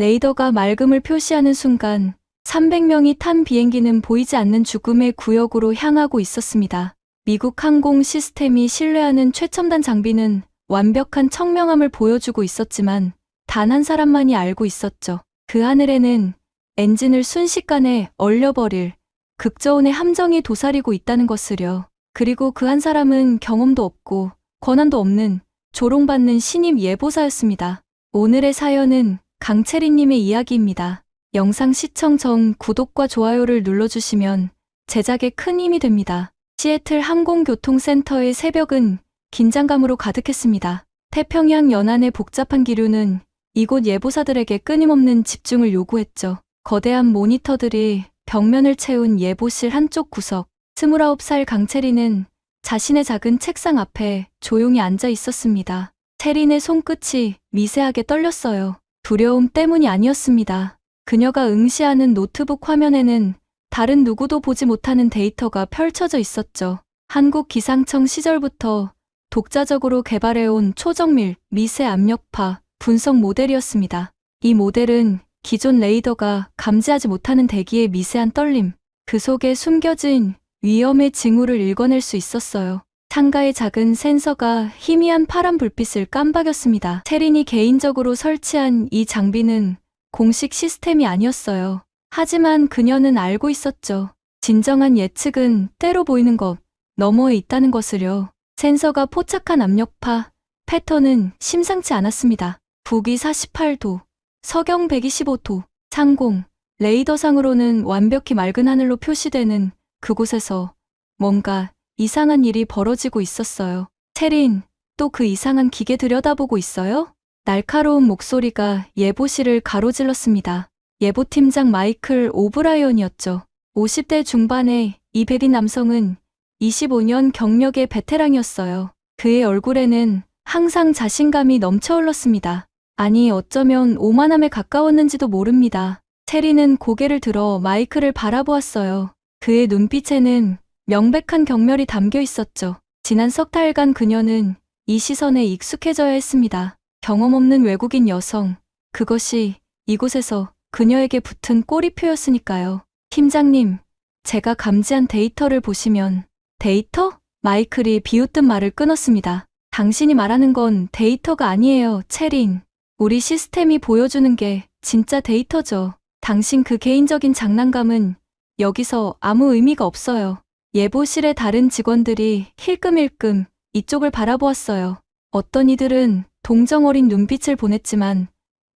레이더가 맑음을 표시하는 순간 300명이 탄 비행기는 보이지 않는 죽음의 구역으로 향하고 있었습니다. 미국 항공 시스템이 신뢰하는 최첨단 장비는 완벽한 청명함을 보여주고 있었지만 단 한 사람만이 알고 있었죠. 그 하늘에는 엔진을 순식간에 얼려버릴 극저온의 함정이 도사리고 있다는 것을요. 그리고 그 한 사람은 경험도 없고 권한도 없는 조롱받는 신임 예보사였습니다. 오늘의 사연은 강채리님의 이야기입니다. 영상 시청 전 구독과 좋아요를 눌러주시면 제작에 큰 힘이 됩니다. 시애틀 항공교통센터의 새벽은 긴장감으로 가득했습니다. 태평양 연안의 복잡한 기류는 이곳 예보사들에게 끊임없는 집중을 요구했죠. 거대한 모니터들이 벽면을 채운 예보실 한쪽 구석. 29살 강채리는 자신의 작은 책상 앞에 조용히 앉아 있었습니다. 채린의 손끝이 미세하게 떨렸어요. 두려움 때문이 아니었습니다. 그녀가 응시하는 노트북 화면에는 다른 누구도 보지 못하는 데이터가 펼쳐져 있었죠. 한국 기상청 시절부터 독자적으로 개발해온 초정밀 미세 압력파 분석 모델이었습니다. 이 모델은 기존 레이더가 감지하지 못하는 대기의 미세한 떨림, 그 속에 숨겨진 위험의 징후를 읽어낼 수 있었어요. 창가의 작은 센서가 희미한 파란 불빛을 깜박였습니다. 채린이 개인적으로 설치한 이 장비는 공식 시스템이 아니었어요. 하지만 그녀는 알고 있었죠. 진정한 예측은 때로 보이는 것 너머에 있다는 것을요. 센서가 포착한 압력파 패턴은 심상치 않았습니다. 북위 48도, 서경 125도, 상공, 레이더상으로는 완벽히 맑은 하늘로 표시되는 그곳에서 뭔가 이상한 일이 벌어지고 있었어요. 채린, 또 그 이상한 기계 들여다보고 있어요? 날카로운 목소리가 예보실을 가로질렀습니다. 예보팀장 마이클 오브라이언이었죠. 50대 중반의 이 백인 남성은 25년 경력의 베테랑이었어요. 그의 얼굴에는 항상 자신감이 넘쳐 흘렀습니다. 아니, 어쩌면 오만함에 가까웠는지도 모릅니다. 채린은 고개를 들어 마이클을 바라보았어요. 그의 눈빛에는 명백한 경멸이 담겨 있었죠. 지난 석 달간 그녀는 이 시선에 익숙해져야 했습니다. 경험 없는 외국인 여성, 그것이 이곳에서 그녀에게 붙은 꼬리표였으니까요. 팀장님, 제가 감지한 데이터를 보시면. 데이터? 마이클이 비웃든 말을 끊었습니다. 당신이 말하는 건 데이터가 아니에요, 채린. 우리 시스템이 보여주는 게 진짜 데이터죠. 당신 그 개인적인 장난감은 여기서 아무 의미가 없어요. 예보실의 다른 직원들이 힐끔힐끔 이쪽을 바라보았어요. 어떤 이들은 동정 어린 눈빛을 보냈지만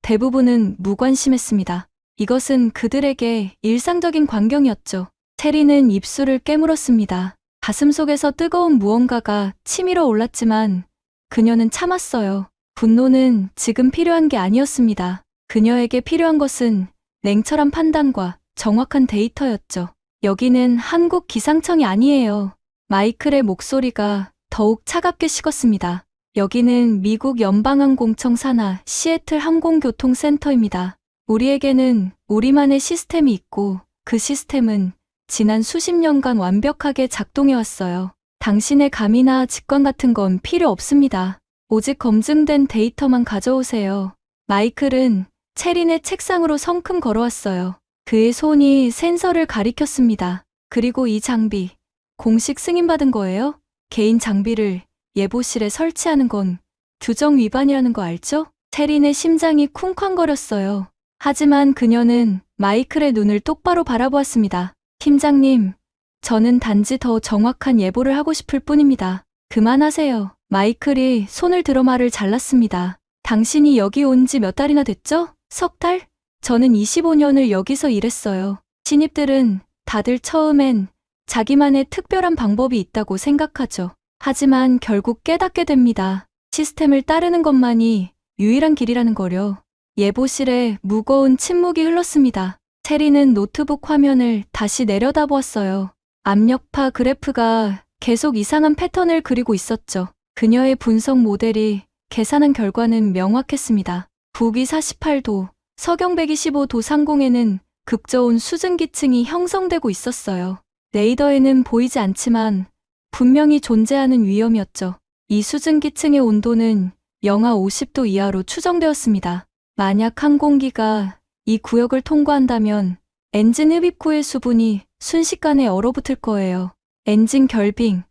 대부분은 무관심했습니다. 이것은 그들에게 일상적인 광경이었죠. 채린은 입술을 깨물었습니다. 가슴속에서 뜨거운 무언가가 치밀어 올랐지만 그녀는 참았어요. 분노는 지금 필요한 게 아니었습니다. 그녀에게 필요한 것은 냉철한 판단과 정확한 데이터였죠. 여기는 한국 기상청이 아니에요. 마이클의 목소리가 더욱 차갑게 식었습니다. 여기는 미국 연방항공청 산하 시애틀 항공교통센터입니다. 우리에게는 우리만의 시스템이 있고 그 시스템은 지난 수십 년간 완벽하게 작동해왔어요. 당신의 감이나 직관 같은 건 필요 없습니다. 오직 검증된 데이터만 가져오세요. 마이클은 채린의 책상으로 성큼 걸어왔어요. 그의 손이 센서를 가리켰습니다. 그리고 이 장비, 공식 승인받은 거예요? 개인 장비를 예보실에 설치하는 건 규정 위반이라는 거 알죠? 채린의 심장이 쿵쾅거렸어요. 하지만 그녀는 마이클의 눈을 똑바로 바라보았습니다. 팀장님, 저는 단지 더 정확한 예보를 하고 싶을 뿐입니다. 그만하세요. 마이클이 손을 들어 말을 잘랐습니다. 당신이 여기 온 지 몇 달이나 됐죠? 석 달? 저는 25년을 여기서 일했어요. 신입들은 다들 처음엔 자기만의 특별한 방법이 있다고 생각하죠. 하지만 결국 깨닫게 됩니다. 시스템을 따르는 것만이 유일한 길이라는 거려. 예보실에 무거운 침묵이 흘렀습니다. 채린은 노트북 화면을 다시 내려다보았어요. 압력파 그래프가 계속 이상한 패턴을 그리고 있었죠. 그녀의 분석 모델이 계산한 결과는 명확했습니다. 북위 48도, 서경 125도 상공에는 극저온 수증기층이 형성되고 있었어요. 레이더에는 보이지 않지만 분명히 존재하는 위험이었죠. 이 수증기층의 온도는 영하 50도 이하로 추정되었습니다. 만약 항공기가 이 구역을 통과한다면 엔진 흡입구의 수분이 순식간에 얼어붙을 거예요. 엔진 결빙.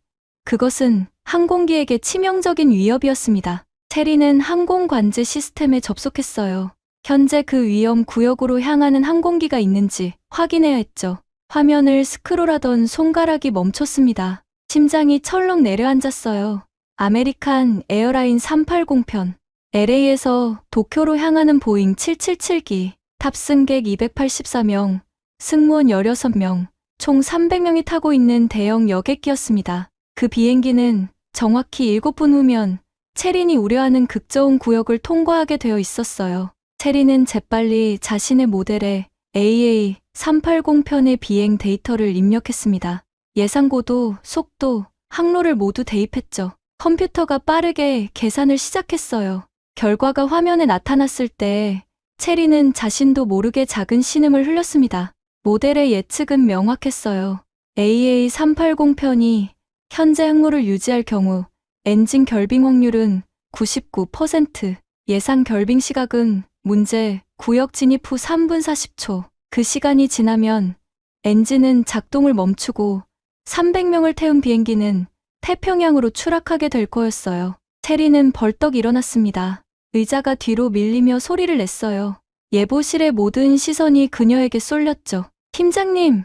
그것은 항공기에게 치명적인 위협이었습니다. 체리는 항공 관제 시스템에 접속했어요. 현재 그 위험 구역으로 향하는 항공기가 있는지 확인해야 했죠. 화면을 스크롤하던 손가락이 멈췄습니다. 심장이 철렁 내려앉았어요. 아메리칸 에어라인 380편. LA에서 도쿄로 향하는 보잉 777기. 탑승객 284명, 승무원 16명, 총 300명이 타고 있는 대형 여객기였습니다. 그 비행기는 정확히 7분 후면 체린이 우려하는 극저온 구역을 통과하게 되어 있었어요. 체린은 재빨리 자신의 모델에 AA380편의 비행 데이터를 입력했습니다. 예상고도, 속도, 항로를 모두 대입했죠. 컴퓨터가 빠르게 계산을 시작했어요. 결과가 화면에 나타났을 때 체리는 자신도 모르게 작은 신음을 흘렸습니다. 모델의 예측은 명확했어요. AA380편이 현재 항로를 유지할 경우 엔진 결빙 확률은 99%, 예상 결빙 시각은 문제 구역 진입 후 3분 40초. 그 시간이 지나면 엔진은 작동을 멈추고 300명을 태운 비행기는 태평양으로 추락하게 될 거였어요. 체리는 벌떡 일어났습니다. 의자가 뒤로 밀리며 소리를 냈어요. 예보실의 모든 시선이 그녀에게 쏠렸죠. 팀장님!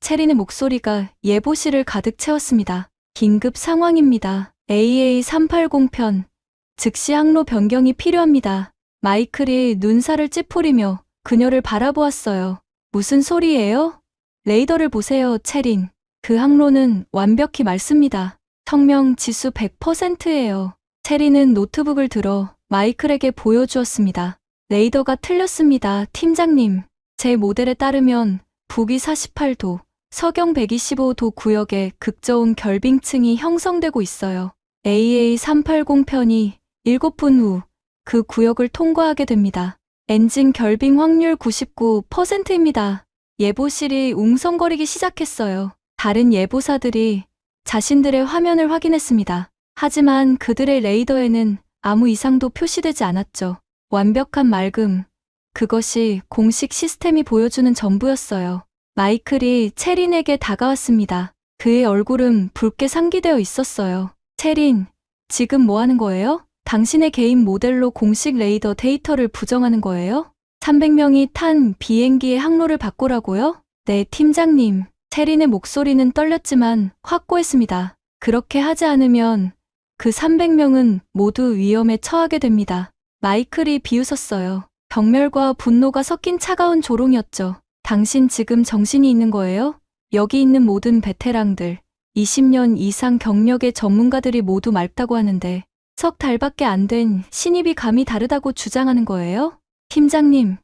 체리의 목소리가 예보실을 가득 채웠습니다. 긴급 상황입니다. AA380편. 즉시 항로 변경이 필요합니다. 마이클이 눈살을 찌푸리며 그녀를 바라보았어요. 무슨 소리예요? 레이더를 보세요, 체린. 그 항로는 완벽히 맞습니다. 청명 지수 100%예요. 체리는 노트북을 들어 마이클에게 보여주었습니다. 레이더가 틀렸습니다, 팀장님. 제 모델에 따르면 북위 48도, 서경 125도 구역에 극저온 결빙층이 형성되고 있어요. AA380편이 7분 후 그 구역을 통과하게 됩니다. 엔진 결빙 확률 99%입니다. 예보실이 웅성거리기 시작했어요. 다른 예보사들이 자신들의 화면을 확인했습니다. 하지만 그들의 레이더에는 아무 이상도 표시되지 않았죠. 완벽한 맑음. 그것이 공식 시스템이 보여주는 전부였어요. 마이클이 체린에게 다가왔습니다. 그의 얼굴은 붉게 상기되어 있었어요. 체린, 지금 뭐 하는 거예요? 당신의 개인 모델로 공식 레이더 데이터를 부정하는 거예요? 300명이 탄 비행기의 항로를 바꾸라고요? 네, 팀장님. 체린의 목소리는 떨렸지만 확고했습니다. 그렇게 하지 않으면 그 300명은 모두 위험에 처하게 됩니다. 마이클이 비웃었어요. 경멸과 분노가 섞인 차가운 조롱이었죠. 당신 지금 정신이 있는 거예요? 여기 있는 모든 베테랑들, 20년 이상 경력의 전문가들이 모두 맑다고 하는데 석 달밖에 안 된 신입이 감히 다르다고 주장하는 거예요? 팀장님,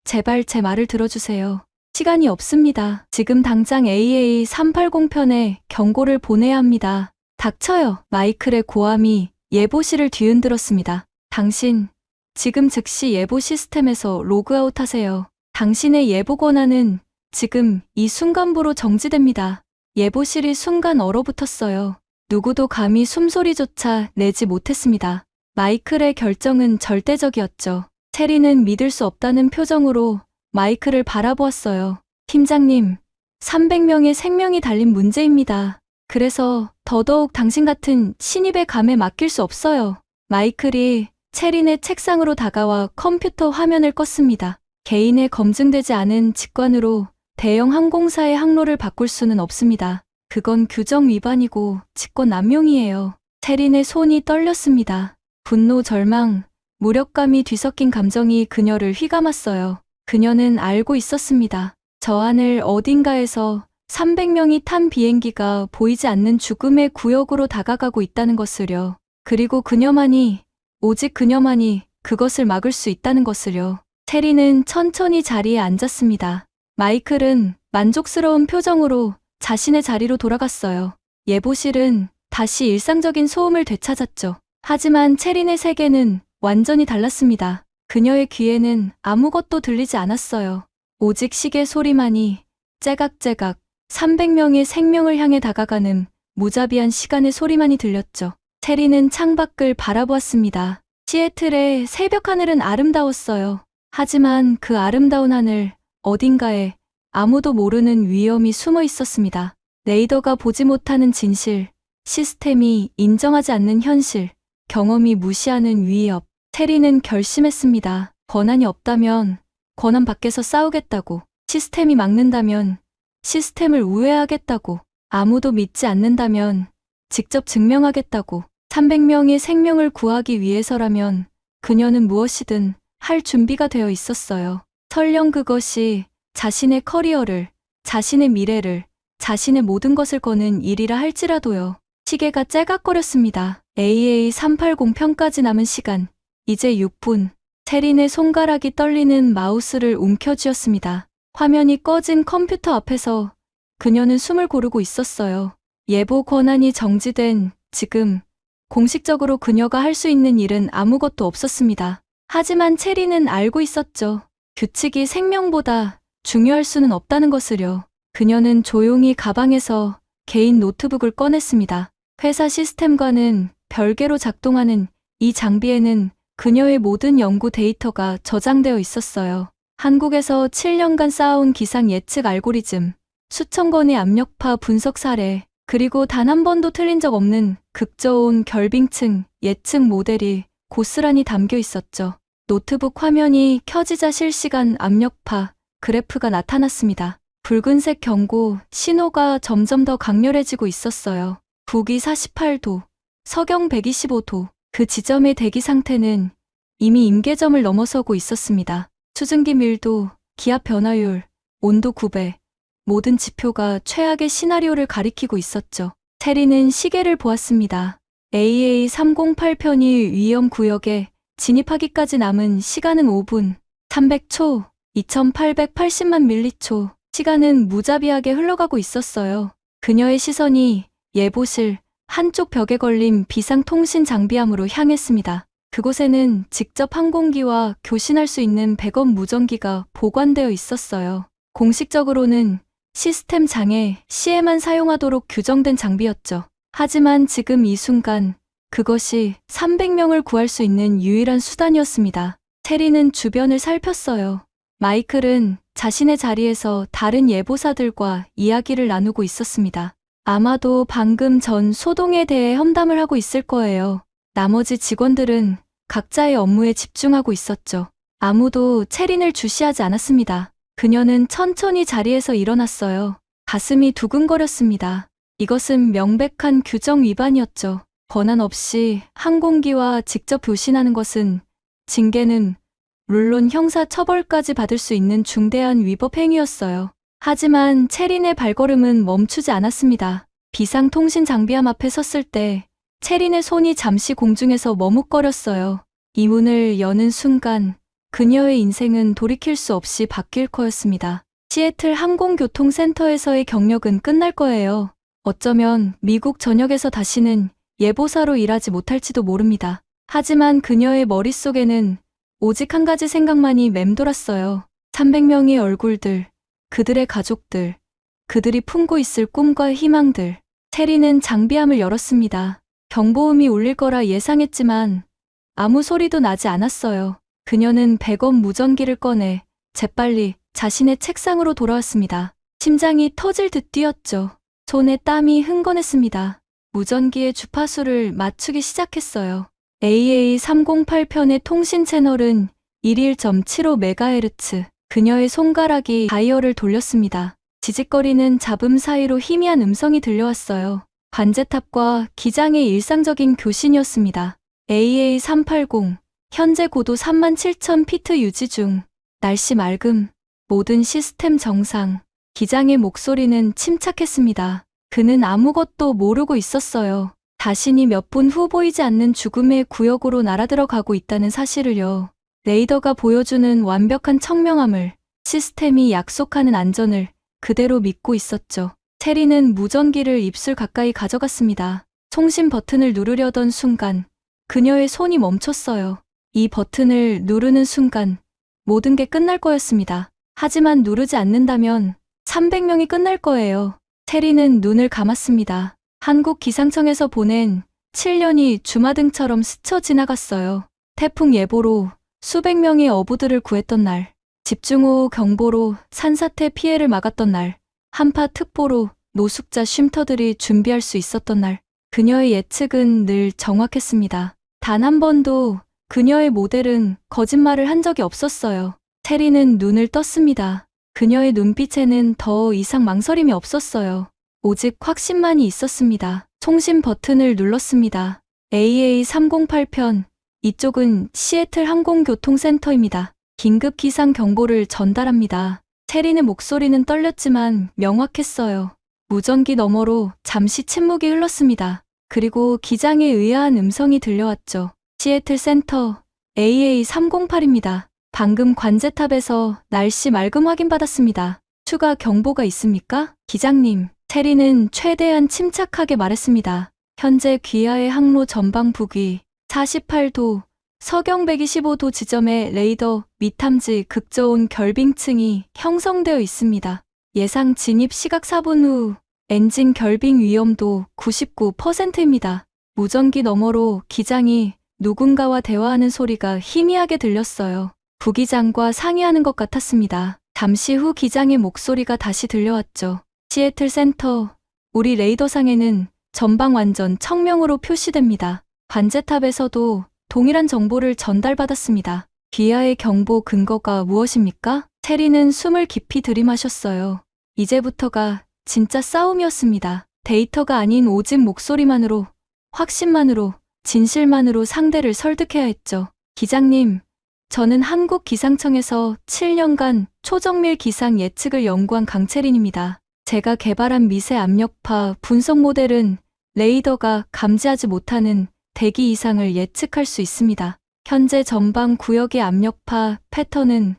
제발 제 말을 들어주세요. 시간이 없습니다. 지금 당장 AA380편에 경고를 보내야 합니다. 닥쳐요. 마이클의 고함이 예보실을 뒤흔들었습니다. 당신, 지금 즉시 예보 시스템에서 로그아웃 하세요. 당신의 예보 권한은 지금 이 순간부로 정지됩니다. 예보실이 순간 얼어붙었어요. 누구도 감히 숨소리조차 내지 못했습니다. 마이클의 결정은 절대적이었죠. 체리는 믿을 수 없다는 표정으로 마이클을 바라보았어요. 팀장님, 300명의 생명이 달린 문제입니다. 그래서 더더욱 당신 같은 신입의 감에 맡길 수 없어요. 마이클이 체린의 책상으로 다가와 컴퓨터 화면을 껐습니다. 개인의 검증되지 않은 직관으로 대형 항공사의 항로를 바꿀 수는 없습니다. 그건 규정 위반이고 직권 남용이에요. 체린의 손이 떨렸습니다. 분노, 절망, 무력감이 뒤섞인 감정이 그녀를 휘감았어요. 그녀는 알고 있었습니다. 저 하늘 어딘가에서 300명이 탄 비행기가 보이지 않는 죽음의 구역으로 다가가고 있다는 것을요. 그리고 그녀만이, 오직 그녀만이 그것을 막을 수 있다는 것을요. 체리는 천천히 자리에 앉았습니다. 마이클은 만족스러운 표정으로 자신의 자리로 돌아갔어요. 예보실은 다시 일상적인 소음을 되찾았죠. 하지만 체린의 세계는 완전히 달랐습니다. 그녀의 귀에는 아무것도 들리지 않았어요. 오직 시계 소리만이 째각째각 300명의 생명을 향해 다가가는 무자비한 시간의 소리만이 들렸죠. 체리는 창밖을 바라보았습니다. 시애틀의 새벽 하늘은 아름다웠어요. 하지만 그 아름다운 하늘 어딘가에 아무도 모르는 위험이 숨어 있었습니다. 레이더가 보지 못하는 진실, 시스템이 인정하지 않는 현실, 경험이 무시하는 위협. 테리는 결심했습니다. 권한이 없다면 권한 밖에서 싸우겠다고. 시스템이 막는다면 시스템을 우회하겠다고. 아무도 믿지 않는다면 직접 증명하겠다고. 300명의 생명을 구하기 위해서라면 그녀는 무엇이든 할 준비가 되어 있었어요. 설령 그것이 자신의 커리어를, 자신의 미래를, 자신의 모든 것을 거는 일이라 할지라도요. 시계가 째각거렸습니다. AA380 편까지 남은 시간, 이제 6분. 테린의 손가락이 떨리는 마우스를 움켜쥐었습니다. 화면이 꺼진 컴퓨터 앞에서 그녀는 숨을 고르고 있었어요. 예보 권한이 정지된 지금 공식적으로 그녀가 할 수 있는 일은 아무것도 없었습니다. 하지만 체리는 알고 있었죠. 규칙이 생명보다 중요할 수는 없다는 것을요. 그녀는 조용히 가방에서 개인 노트북을 꺼냈습니다. 회사 시스템과는 별개로 작동하는 이 장비에는 그녀의 모든 연구 데이터가 저장되어 있었어요. 한국에서 7년간 쌓아온 기상 예측 알고리즘, 수천 건의 압력파 분석 사례, 그리고 단 한 번도 틀린 적 없는 극저온 결빙층 예측 모델이 고스란히 담겨 있었죠. 노트북 화면이 켜지자 실시간 압력파 그래프가 나타났습니다. 붉은색 경고 신호가 점점 더 강렬해지고 있었어요. 북위 48도, 서경 125도. 그 지점의 대기 상태는 이미 임계점을 넘어서고 있었습니다. 수증기 밀도, 기압 변화율, 온도 9배. 모든 지표가 최악의 시나리오를 가리키고 있었죠. 테리는 시계를 보았습니다. AA308편이 위험 구역에 진입하기까지 남은 시간은 5분, 300초, 2880만 밀리초. 시간은 무자비하게 흘러가고 있었어요. 그녀의 시선이 예보실 한쪽 벽에 걸린 비상통신 장비함으로 향했습니다. 그곳에는 직접 항공기와 교신할 수 있는 백업 무전기가 보관되어 있었어요. 공식적으로는 시스템 장애 시에만 사용하도록 규정된 장비였죠. 하지만 지금 이 순간 그것이 300명을 구할 수 있는 유일한 수단이었습니다. 테리는 주변을 살폈어요. 마이클은 자신의 자리에서 다른 예보사들과 이야기를 나누고 있었습니다. 아마도 방금 전 소동에 대해 험담을 하고 있을 거예요. 나머지 직원들은 각자의 업무에 집중하고 있었죠. 아무도 체린을 주시하지 않았습니다. 그녀는 천천히 자리에서 일어났어요. 가슴이 두근거렸습니다. 이것은 명백한 규정 위반이었죠. 권한 없이 항공기와 직접 교신하는 것은 징계는 물론 형사 처벌까지 받을 수 있는 중대한 위법 행위였어요. 하지만 체린의 발걸음은 멈추지 않았습니다. 비상통신 장비함 앞에 섰을 때 체린의 손이 잠시 공중에서 머뭇거렸어요. 이 문을 여는 순간 그녀의 인생은 돌이킬 수 없이 바뀔 거였습니다. 시애틀 항공교통센터에서의 경력은 끝날 거예요. 어쩌면 미국 전역에서 다시는 예보사로 일하지 못할지도 모릅니다. 하지만 그녀의 머릿속에는 오직 한 가지 생각만이 맴돌았어요. 300명의 얼굴들, 그들의 가족들, 그들이 품고 있을 꿈과 희망들. 테리는 장비함을 열었습니다. 경보음이 울릴 거라 예상했지만 아무 소리도 나지 않았어요. 그녀는 백업 무전기를 꺼내 재빨리 자신의 책상으로 돌아왔습니다. 심장이 터질 듯 뛰었죠. 손에 땀이 흥건했습니다. 무전기의 주파수를 맞추기 시작했어요. AA308편의 통신 채널은 11.75MHz. 그녀의 손가락이 다이얼을 돌렸습니다. 지직거리는 잡음 사이로 희미한 음성이 들려왔어요. 관제탑과 기장의 일상적인 교신이었습니다. AA380, 현재 고도 37,000피트 유지 중. 날씨 맑음, 모든 시스템 정상. 기장의 목소리는 침착했습니다. 그는 아무것도 모르고 있었어요. 자신이 몇 분 후 보이지 않는 죽음의 구역으로 날아들어가고 있다는 사실을요. 레이더가 보여주는 완벽한 청명함을, 시스템이 약속하는 안전을 그대로 믿고 있었죠. 테리는 무전기를 입술 가까이 가져갔습니다. 송신 버튼을 누르려던 순간 그녀의 손이 멈췄어요. 이 버튼을 누르는 순간 모든 게 끝날 거였습니다. 하지만 누르지 않는다면 300명이 끝날 거예요. 테리는 눈을 감았습니다. 한국 기상청에서 보낸 7년이 주마등처럼 스쳐 지나갔어요. 태풍 예보로 수백 명의 어부들을 구했던 날, 집중호우 경보로 산사태 피해를 막았던 날, 한파 특보로 노숙자 쉼터들이 준비할 수 있었던 날, 그녀의 예측은 늘 정확했습니다. 단 한 번도 그녀의 모델은 거짓말을 한 적이 없었어요. 체리는 눈을 떴습니다. 그녀의 눈빛에는 더 이상 망설임이 없었어요. 오직 확신만이 있었습니다. 송신 버튼을 눌렀습니다. AA308편, 이쪽은 시애틀 항공교통센터입니다. 긴급 기상 경보를 전달합니다. 체리의 목소리는 떨렸지만 명확했어요. 무전기 너머로 잠시 침묵이 흘렀습니다. 그리고 기장의 의아한 음성이 들려왔죠. 시애틀 센터 AA308입니다. 방금 관제탑에서 날씨 맑음 확인받았습니다. 추가 경보가 있습니까? 기장님, 체리는 최대한 침착하게 말했습니다. 현재 귀하의 항로 전방 북위 48도, 서경 125도 지점에 레이더 미탐지 극저온 결빙층이 형성되어 있습니다. 예상 진입 시각 4분 후 엔진 결빙 위험도 99%입니다. 무전기 너머로 기장이 누군가와 대화하는 소리가 희미하게 들렸어요. 부기장과 상의하는 것 같았습니다. 잠시 후 기장의 목소리가 다시 들려왔죠. 시애틀 센터, 우리 레이더상에는 전방 완전 청명으로 표시됩니다. 관제탑에서도 동일한 정보를 전달받았습니다. 귀하의 경보 근거가 무엇입니까? 체리는 숨을 깊이 들이마셨어요. 이제부터가 진짜 싸움이었습니다. 데이터가 아닌 오직 목소리만으로, 확신만으로, 진실만으로 상대를 설득해야 했죠. 기장님, 저는 한국기상청에서 7년간 초정밀 기상 예측을 연구한 강채린입니다. 제가 개발한 미세 압력파 분석 모델은 레이더가 감지하지 못하는 대기 이상을 예측할 수 있습니다. 현재 전방 구역의 압력파 패턴은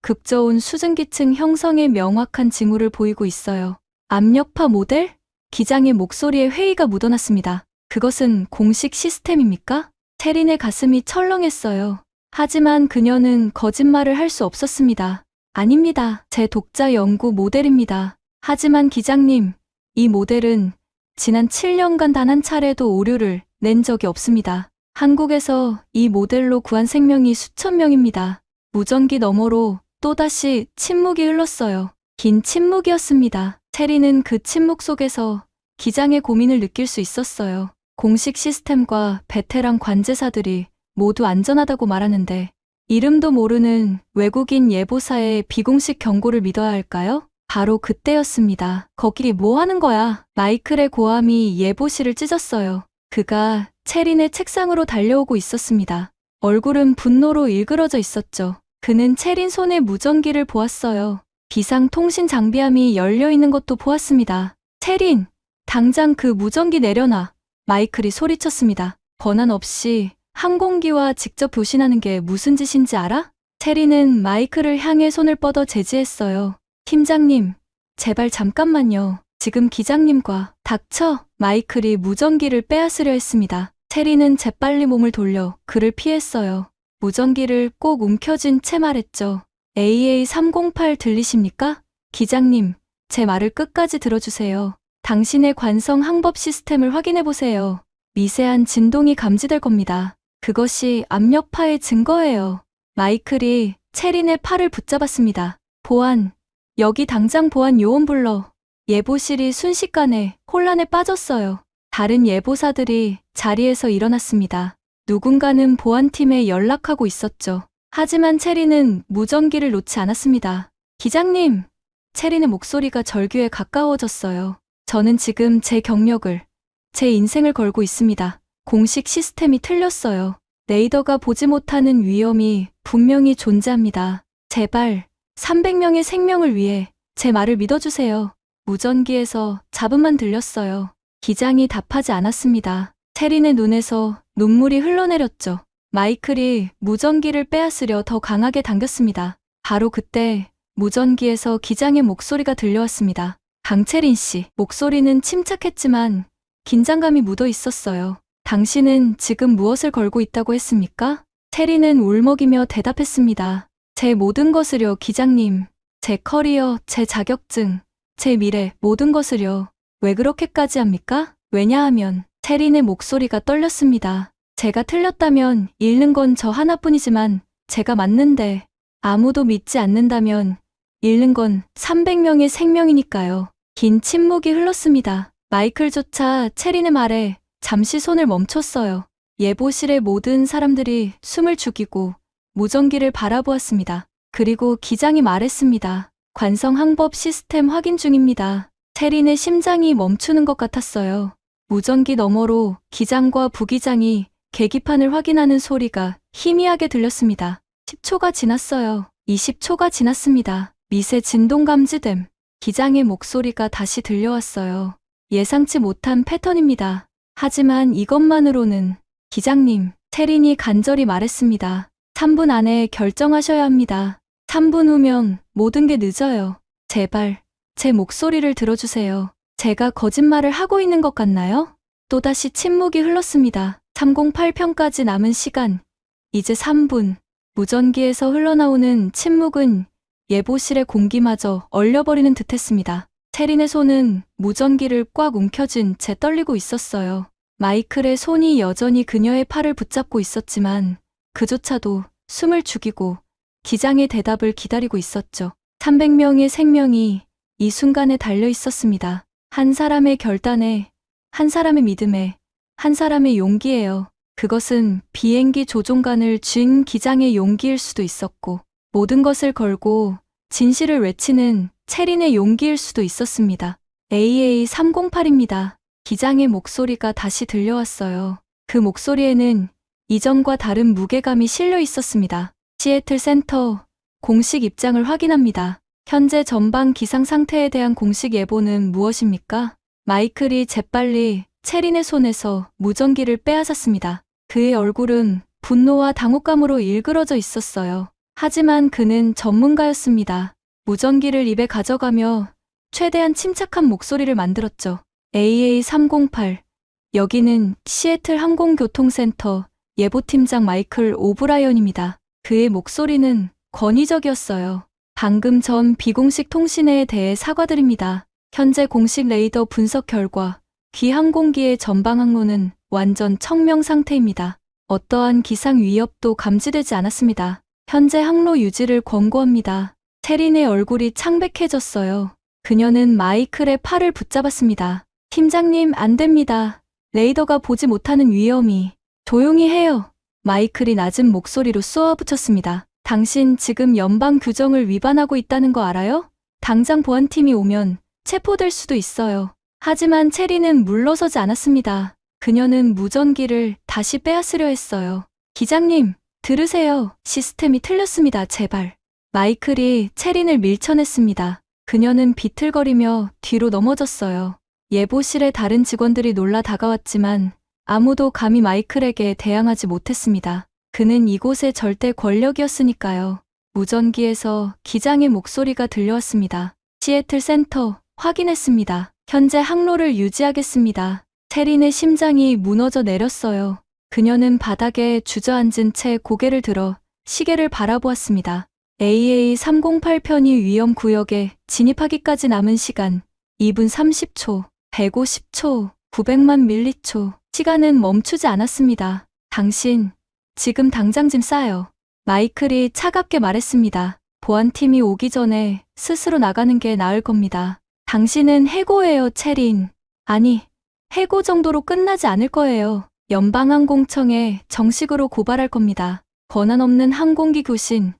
극저온 수증기층 형성의 명확한 징후를 보이고 있어요. 압력파 모델? 기장의 목소리에 회의가 묻어났습니다. 그것은 공식 시스템입니까? 체린의 가슴이 철렁했어요. 하지만 그녀는 거짓말을 할 수 없었습니다. 아닙니다. 제 독자 연구 모델입니다. 하지만 기장님, 이 모델은 지난 7년간 단 한 차례도 오류를 낸 적이 없습니다. 한국에서 이 모델로 구한 생명이 수천 명입니다. 무전기 너머로 또다시 침묵이 흘렀어요. 긴 침묵이었습니다. 체리는 그 침묵 속에서 기장의 고민을 느낄 수 있었어요. 공식 시스템과 베테랑 관제사들이 모두 안전하다고 말하는데 이름도 모르는 외국인 예보사의 비공식 경고를 믿어야 할까요? 바로 그때였습니다. 거기 뭐 하는 거야? 마이클의 고함이 예보실을 찢었어요. 그가 체린의 책상으로 달려오고 있었습니다. 얼굴은 분노로 일그러져 있었죠. 그는 체린 손에 무전기를 보았어요. 비상통신 장비함이 열려있는 것도 보았습니다. 체린, 당장 그 무전기 내려놔. 마이클이 소리쳤습니다. 권한 없이 항공기와 직접 교신하는 게 무슨 짓인지 알아? 체린은 마이클을 향해 손을 뻗어 제지했어요. 팀장님, 제발 잠깐만요. 지금 기장님과 닥쳐. 마이클이 무전기를 빼앗으려 했습니다. 체리는 재빨리 몸을 돌려 그를 피했어요. 무전기를 꼭 움켜쥔 채 말했죠. AA308 들리십니까? 기장님, 제 말을 끝까지 들어주세요. 당신의 관성 항법 시스템을 확인해보세요. 미세한 진동이 감지될 겁니다. 그것이 압력파의 증거예요. 마이클이 체린의 팔을 붙잡았습니다. 보안, 여기 당장 보안 요원 불러. 예보실이 순식간에 혼란에 빠졌어요. 다른 예보사들이 자리에서 일어났습니다. 누군가는 보안팀에 연락하고 있었죠. 하지만 체리는 무전기를 놓지 않았습니다. 기장님! 체리의 목소리가 절규에 가까워졌어요. 저는 지금 제 경력을, 제 인생을 걸고 있습니다. 공식 시스템이 틀렸어요. 레이더가 보지 못하는 위험이 분명히 존재합니다. 제발 300명의 생명을 위해 제 말을 믿어주세요. 무전기에서 잡음만 들렸어요. 기장이 답하지 않았습니다. 체린의 눈에서 눈물이 흘러내렸죠. 마이클이 무전기를 빼앗으려 더 강하게 당겼습니다. 바로 그때 무전기에서 기장의 목소리가 들려왔습니다. 강채린 씨. 목소리는 침착했지만 긴장감이 묻어 있었어요. 당신은 지금 무엇을 걸고 있다고 했습니까? 체린은 울먹이며 대답했습니다. 제 모든 것을요, 기장님. 제 커리어, 제 자격증, 제 미래, 모든 것을요. 왜 그렇게까지 합니까? 왜냐하면 체린의 목소리가 떨렸습니다. 제가 틀렸다면 잃는 건 저 하나뿐이지만 제가 맞는데 아무도 믿지 않는다면 잃는 건 300명의 생명이니까요. 긴 침묵이 흘렀습니다. 마이클조차 체린의 말에 잠시 손을 멈췄어요. 예보실의 모든 사람들이 숨을 죽이고 무전기를 바라보았습니다. 그리고 기장이 말했습니다. 관성 항법 시스템 확인 중입니다. 체린의 심장이 멈추는 것 같았어요. 무전기 너머로 기장과 부기장이 계기판을 확인하는 소리가 희미하게 들렸습니다. 10초가 지났어요. 20초가 지났습니다. 미세 진동 감지됨. 기장의 목소리가 다시 들려왔어요. 예상치 못한 패턴입니다. 하지만 이것만으로는 기장님, 체린이 간절히 말했습니다. 3분 안에 결정하셔야 합니다. 3분 후면 모든 게 늦어요. 제발 제 목소리를 들어주세요. 제가 거짓말을 하고 있는 것 같나요? 또다시 침묵이 흘렀습니다. 308편까지 남은 시간, 이제 3분. 무전기에서 흘러나오는 침묵은 예보실의 공기마저 얼려버리는 듯했습니다. 체린의 손은 무전기를 꽉 움켜쥔 채 떨리고 있었어요. 마이클의 손이 여전히 그녀의 팔을 붙잡고 있었지만 그조차도 숨을 죽이고 기장의 대답을 기다리고 있었죠. 300명의 생명이 이 순간에 달려 있었습니다. 한 사람의 결단에, 한 사람의 믿음에, 한 사람의 용기예요. 그것은 비행기 조종관을 쥔 기장의 용기일 수도 있었고 모든 것을 걸고 진실을 외치는 체린의 용기일 수도 있었습니다. AA308입니다. 기장의 목소리가 다시 들려왔어요. 그 목소리에는 이전과 다른 무게감이 실려 있었습니다. 시애틀 센터 공식 입장을 확인합니다. 현재 전방 기상 상태에 대한 공식 예보는 무엇입니까? 마이클이 재빨리 체린의 손에서 무전기를 빼앗았습니다. 그의 얼굴은 분노와 당혹감으로 일그러져 있었어요. 하지만 그는 전문가였습니다. 무전기를 입에 가져가며 최대한 침착한 목소리를 만들었죠. AA308, 여기는 시애틀 항공교통센터 예보팀장 마이클 오브라이언입니다. 그의 목소리는 권위적이었어요. 방금 전 비공식 통신회에 대해 사과드립니다. 현재 공식 레이더 분석 결과 귀 항공기의 전방 항로는 완전 청명 상태입니다. 어떠한 기상 위협도 감지되지 않았습니다. 현재 항로 유지를 권고합니다. 체린의 얼굴이 창백해졌어요. 그녀는 마이클의 팔을 붙잡았습니다. 팀장님, 안 됩니다. 레이더가 보지 못하는 위험이. 조용히 해요. 마이클이 낮은 목소리로 쏘아붙였습니다. 당신 지금 연방 규정을 위반하고 있다는 거 알아요? 당장 보안팀이 오면 체포될 수도 있어요. 하지만 체리는 물러서지 않았습니다. 그녀는 무전기를 다시 빼앗으려 했어요. 기장님, 들으세요. 시스템이 틀렸습니다. 제발. 마이클이 체린을 밀쳐냈습니다. 그녀는 비틀거리며 뒤로 넘어졌어요. 예보실의 다른 직원들이 놀라 다가왔지만 아무도 감히 마이클에게 대항하지 못했습니다. 그는 이곳의 절대 권력이었으니까요. 무전기에서 기장의 목소리가 들려왔습니다. 시애틀 센터 확인했습니다. 현재 항로를 유지하겠습니다. 체린의 심장이 무너져 내렸어요. 그녀는 바닥에 주저앉은 채 고개를 들어 시계를 바라보았습니다. AA308편이 위험 구역에 진입하기까지 남은 시간 2분 30초, 150초, 900만 밀리초. 시간은 멈추지 않았습니다. 당신, 지금 당장 짐 싸요. 마이클이 차갑게 말했습니다. 보안팀이 오기 전에 스스로 나가는 게 나을 겁니다. 당신은 해고예요, 체린. 아니, 해고 정도로 끝나지 않을 거예요. 연방항공청에 정식으로 고발할 겁니다. 권한 없는 항공기 교신,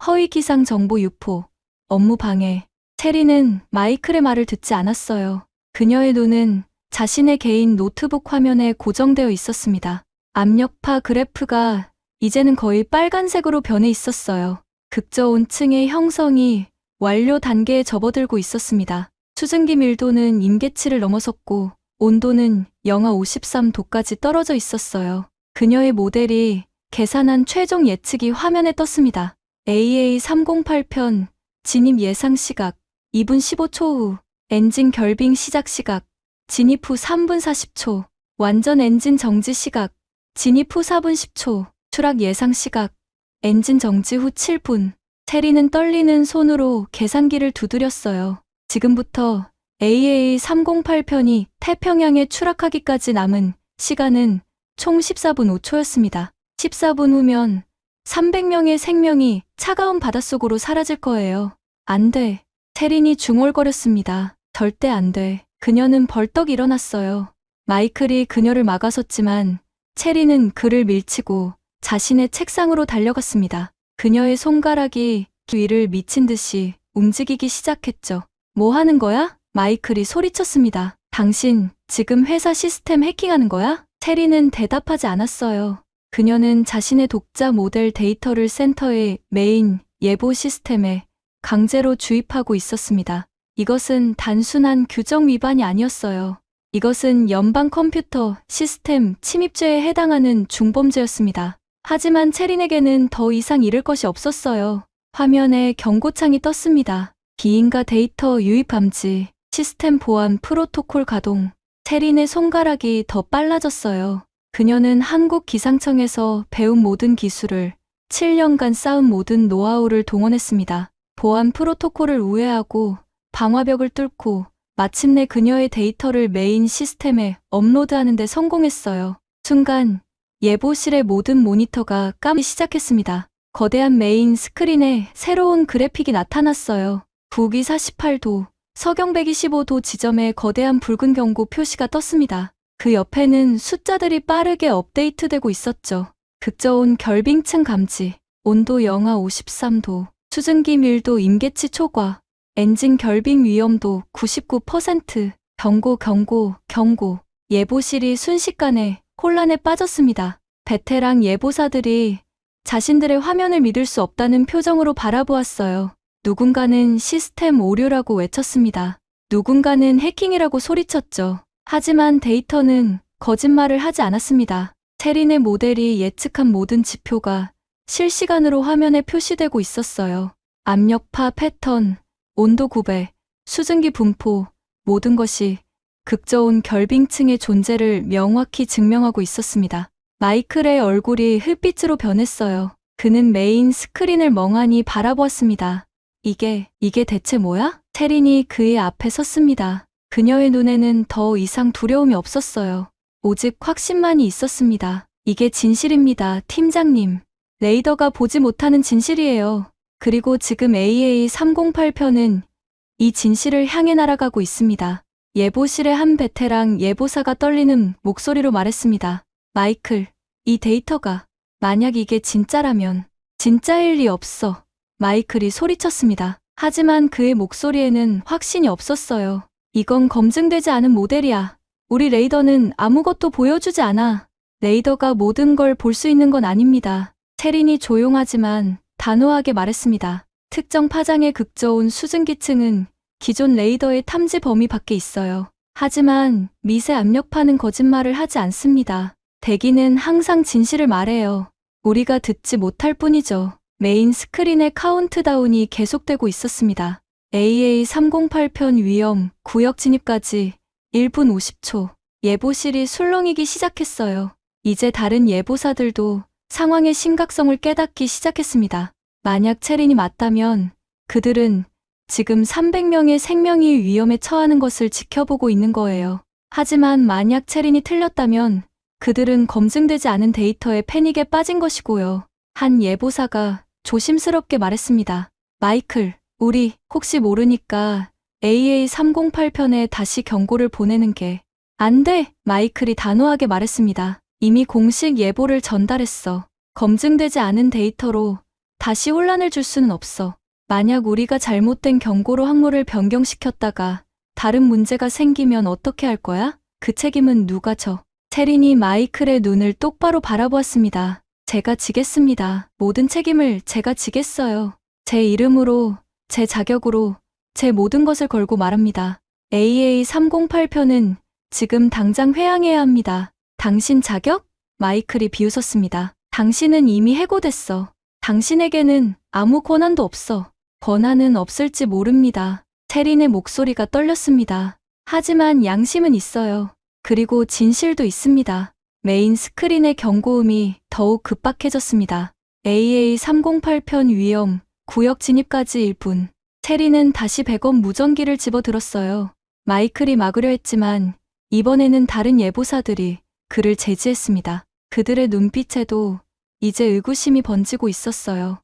허위 기상 정보 유포, 업무 방해. 체린은 마이클의 말을 듣지 않았어요. 그녀의 눈은 자신의 개인 노트북 화면에 고정되어 있었습니다. 압력파 그래프가 이제는 거의 빨간색으로 변해 있었어요. 극저온층의 형성이 완료 단계에 접어들고 있었습니다. 수증기 밀도는 임계치를 넘어섰고 온도는 영하 53도까지 떨어져 있었어요. 그녀의 모델이 계산한 최종 예측이 화면에 떴습니다. AA308편 진입 예상 시각 2분 15초 후 엔진 결빙 시작 시각 진입 후 3분 40초 완전 엔진 정지 시각 진입 후 4분 10초 추락 예상 시각 엔진 정지 후 7분 체리는 떨리는 손으로 계산기를 두드렸어요. 지금부터 AA308편이 태평양에 추락하기까지 남은 시간은 총 14분 5초였습니다. 14분 후면 300명의 생명이 차가운 바닷속으로 사라질 거예요. 안 돼. 체린이 중얼거렸습니다. 절대 안 돼. 그녀는 벌떡 일어났어요. 마이클이 그녀를 막아섰지만 체린은 그를 밀치고 자신의 책상으로 달려갔습니다. 그녀의 손가락이 위를 미친 듯이 움직이기 시작했죠. 뭐 하는 거야? 마이클이 소리쳤습니다. 당신 지금 회사 시스템 해킹하는 거야? 체린은 대답하지 않았어요. 그녀는 자신의 독자 모델 데이터를 센터의 메인 예보 시스템에 강제로 주입하고 있었습니다. 이것은 단순한 규정 위반이 아니었어요. 이것은 연방 컴퓨터 시스템 침입죄에 해당하는 중범죄였습니다. 하지만 체린에게는 더 이상 잃을 것이 없었어요. 화면에 경고창이 떴습니다. 비인가 데이터 유입 감지, 시스템 보안 프로토콜 가동. 체린의 손가락이 더 빨라졌어요. 그녀는 한국 기상청에서 배운 모든 기술을, 7년간 쌓은 모든 노하우를 동원했습니다. 보안 프로토콜을 우회하고 방화벽을 뚫고 마침내 그녀의 데이터를 메인 시스템에 업로드하는 데 성공했어요. 순간 예보실의 모든 모니터가 깜기 시작했습니다. 거대한 메인 스크린에 새로운 그래픽이 나타났어요. 북위 48도, 서경 125도 지점에 거대한 붉은 경고 표시가 떴습니다. 그 옆에는 숫자들이 빠르게 업데이트되고 있었죠. 극저온 결빙층 감지, 온도 영하 53도, 수증기 밀도 임계치 초과, 엔진 결빙 위험도 99%, 경고. 예보실이 순식간에 혼란에 빠졌습니다. 베테랑 예보사들이 자신들의 화면을 믿을 수 없다는 표정으로 바라보았어요. 누군가는 시스템 오류라고 외쳤습니다. 누군가는 해킹이라고 소리쳤죠. 하지만 데이터는 거짓말을 하지 않았습니다. 체린의 모델이 예측한 모든 지표가 실시간으로 화면에 표시되고 있었어요. 압력파 패턴, 온도 구배, 수증기 분포, 모든 것이 극저온 결빙층의 존재를 명확히 증명하고 있었습니다. 마이클의 얼굴이 흙빛으로 변했어요. 그는 메인 스크린을 멍하니 바라보았습니다. 이게 대체 뭐야? 체린이 그의 앞에 섰습니다. 그녀의 눈에는 더 이상 두려움이 없었어요. 오직 확신만이 있었습니다. 이게 진실입니다, 팀장님. 레이더가 보지 못하는 진실이에요. 그리고 지금 AA308편은 이 진실을 향해 날아가고 있습니다. 예보실의 한 베테랑 예보사가 떨리는 목소리로 말했습니다. 마이클, 이 데이터가 만약 이게 진짜라면 진짜일 리 없어. 마이클이 소리쳤습니다. 하지만 그의 목소리에는 확신이 없었어요. 이건 검증되지 않은 모델이야. 우리 레이더는 아무것도 보여주지 않아. 레이더가 모든 걸 볼 수 있는 건 아닙니다. 체린이 조용하지만 단호하게 말했습니다. 특정 파장의 극저온 수증기층은 기존 레이더의 탐지 범위 밖에 있어요. 하지만 미세 압력파는 거짓말을 하지 않습니다. 대기는 항상 진실을 말해요. 우리가 듣지 못할 뿐이죠. 메인 스크린의 카운트다운이 계속되고 있었습니다. AA308편 위험 구역 진입까지 1분 50초. 예보실이 술렁이기 시작했어요. 이제 다른 예보사들도 상황의 심각성을 깨닫기 시작했습니다. 만약 체린이 맞다면 그들은 지금 300명의 생명이 위험에 처하는 것을 지켜보고 있는 거예요. 하지만 만약 체린이 틀렸다면 그들은 검증되지 않은 데이터에 패닉에 빠진 것이고요. 한 예보사가 조심스럽게 말했습니다. 마이클, 우리 혹시 모르니까 AA308편에 다시 경고를 보내는 게 안 돼! 마이클이 단호하게 말했습니다. 이미 공식 예보를 전달했어. 검증되지 않은 데이터로 다시 혼란을 줄 수는 없어. 만약 우리가 잘못된 경고로 항로를 변경시켰다가 다른 문제가 생기면 어떻게 할 거야? 그 책임은 누가 져? 체린이 마이클의 눈을 똑바로 바라보았습니다. 제가 지겠습니다. 모든 책임을 제가 지겠어요. 제 이름으로, 제 자격으로, 제 모든 것을 걸고 말합니다. AA308편은 지금 당장 회항해야 합니다. 당신 자격? 마이클이 비웃었습니다. 당신은 이미 해고됐어. 당신에게는 아무 권한도 없어. 권한은 없을지 모릅니다. 체린의 목소리가 떨렸습니다. 하지만 양심은 있어요. 그리고 진실도 있습니다. 메인 스크린의 경고음이 더욱 급박해졌습니다. AA308편 위험, 구역 진입까지 1분. 체린은 다시 100원 무전기를 집어들었어요. 마이클이 막으려 했지만 이번에는 다른 예보사들이 그를 제지했습니다. 그들의 눈빛에도 이제 의구심이 번지고 있었어요.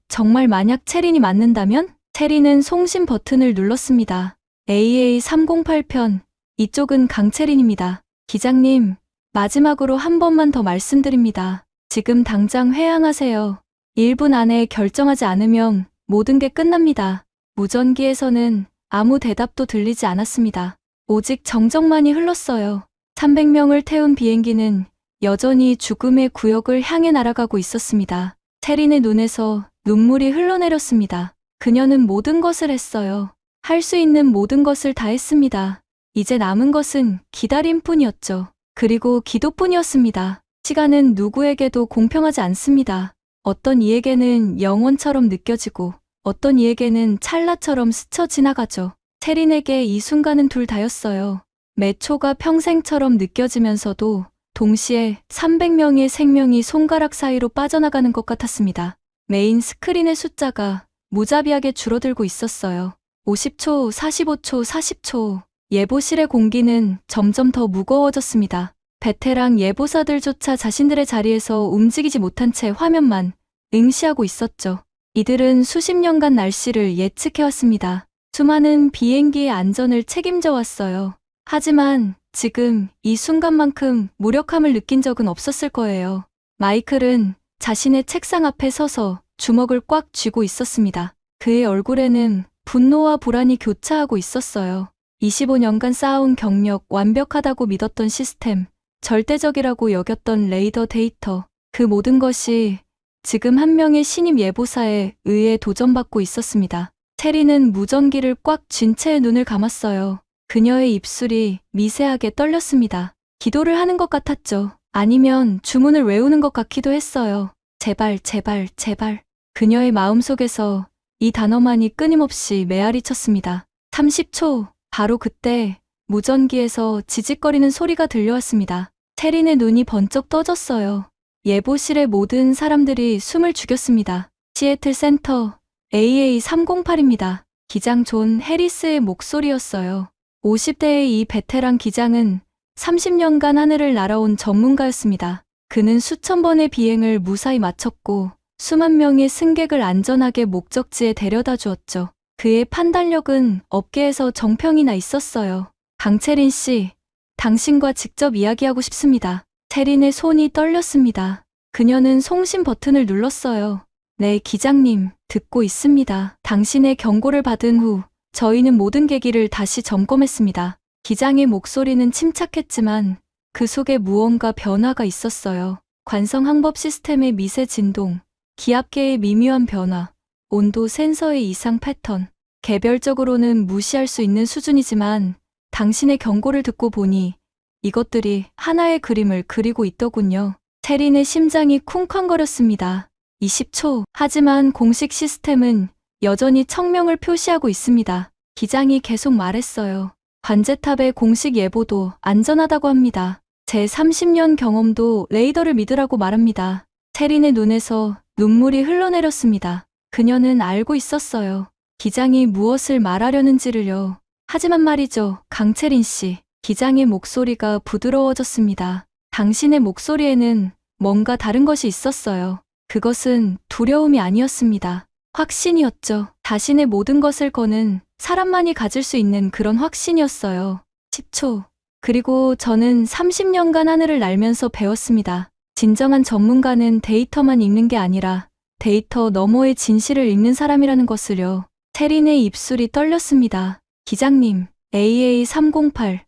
정말 만약 체린이 맞는다면? 체린은 송신 버튼을 눌렀습니다. AA308편, 이쪽은 강체린입니다. 기장님, 마지막으로 한 번만 더 말씀드립니다. 지금 당장 회항하세요. 1분 안에 결정하지 않으면 모든 게 끝납니다. 무전기에서는 아무 대답도 들리지 않았습니다. 오직 정적만이 흘렀어요. 300명을 태운 비행기는 여전히 죽음의 구역을 향해 날아가고 있었습니다. 체린의 눈에서 눈물이 흘러내렸습니다. 그녀는 모든 것을 했어요. 할 수 있는 모든 것을 다 했습니다. 이제 남은 것은 기다림뿐이었죠. 그리고 기도뿐이었습니다. 시간은 누구에게도 공평하지 않습니다. 어떤 이에게는 영원처럼 느껴지고 어떤 이에게는 찰나처럼 스쳐 지나가죠. 체린에게 이 순간은 둘 다였어요. 매 초가 평생처럼 느껴지면서도 동시에 300명의 생명이 손가락 사이로 빠져나가는 것 같았습니다. 메인 스크린의 숫자가 무자비하게 줄어들고 있었어요. 50초, 45초, 40초. 예보실의 공기는 점점 더 무거워졌습니다. 베테랑 예보사들조차 자신들의 자리에서 움직이지 못한 채 화면만 응시하고 있었죠. 이들은 수십 년간 날씨를 예측해왔습니다. 수많은 비행기의 안전을 책임져 왔어요. 하지만 지금 이 순간만큼 무력함을 느낀 적은 없었을 거예요. 마이클은 자신의 책상 앞에 서서 주먹을 꽉 쥐고 있었습니다. 그의 얼굴에는 분노와 불안이 교차하고 있었어요. 25년간 쌓아온 경력, 완벽하다고 믿었던 시스템, 절대적이라고 여겼던 레이더 데이터, 그 모든 것이 지금 한 명의 신임 예보사에 의해 도전받고 있었습니다. 체리는 무전기를 꽉 쥔 채 눈을 감았어요. 그녀의 입술이 미세하게 떨렸습니다. 기도를 하는 것 같았죠. 아니면 주문을 외우는 것 같기도 했어요. 제발, 제발, 제발. 그녀의 마음속에서 이 단어만이 끊임없이 메아리 쳤습니다. 30초. 바로 그때 무전기에서 지직거리는 소리가 들려왔습니다. 체린의 눈이 번쩍 떠졌어요. 예보실의 모든 사람들이 숨을 죽였습니다. 시애틀 센터 AA308입니다. 기장 존 해리스의 목소리였어요. 50대의 이 베테랑 기장은 30년간 하늘을 날아온 전문가였습니다. 그는 수천 번의 비행을 무사히 마쳤고 수만 명의 승객을 안전하게 목적지에 데려다 주었죠. 그의 판단력은 업계에서 정평이 나 있었어요. 강채린 씨, 당신과 직접 이야기하고 싶습니다. 체린의 손이 떨렸습니다. 그녀는 송신 버튼을 눌렀어요. 네, 기장님, 듣고 있습니다. 당신의 경고를 받은 후 저희는 모든 계기를 다시 점검했습니다. 기장의 목소리는 침착했지만 그 속에 무언가 변화가 있었어요. 관성 항법 시스템의 미세 진동, 기압계의 미묘한 변화, 온도 센서의 이상 패턴. 개별적으로는 무시할 수 있는 수준이지만 당신의 경고를 듣고 보니 이것들이 하나의 그림을 그리고 있더군요. 체린의 심장이 쿵쾅거렸습니다. 20초. 하지만 공식 시스템은 여전히 청명을 표시하고 있습니다. 기장이 계속 말했어요. 관제탑의 공식 예보도 안전하다고 합니다. 제 30년 경험도 레이더를 믿으라고 말합니다. 체린의 눈에서 눈물이 흘러내렸습니다. 그녀는 알고 있었어요. 기장이 무엇을 말하려는지를요. 하지만 말이죠, 강채린 씨. 기장의 목소리가 부드러워졌습니다. 당신의 목소리에는 뭔가 다른 것이 있었어요. 그것은 두려움이 아니었습니다. 확신이었죠. 자신의 모든 것을 거는 사람만이 가질 수 있는 그런 확신이었어요. 10초. 그리고 저는 30년간 하늘을 날면서 배웠습니다. 진정한 전문가는 데이터만 읽는 게 아니라 데이터 너머의 진실을 읽는 사람이라는 것을요. 체린의 입술이 떨렸습니다. 기장님, AA308.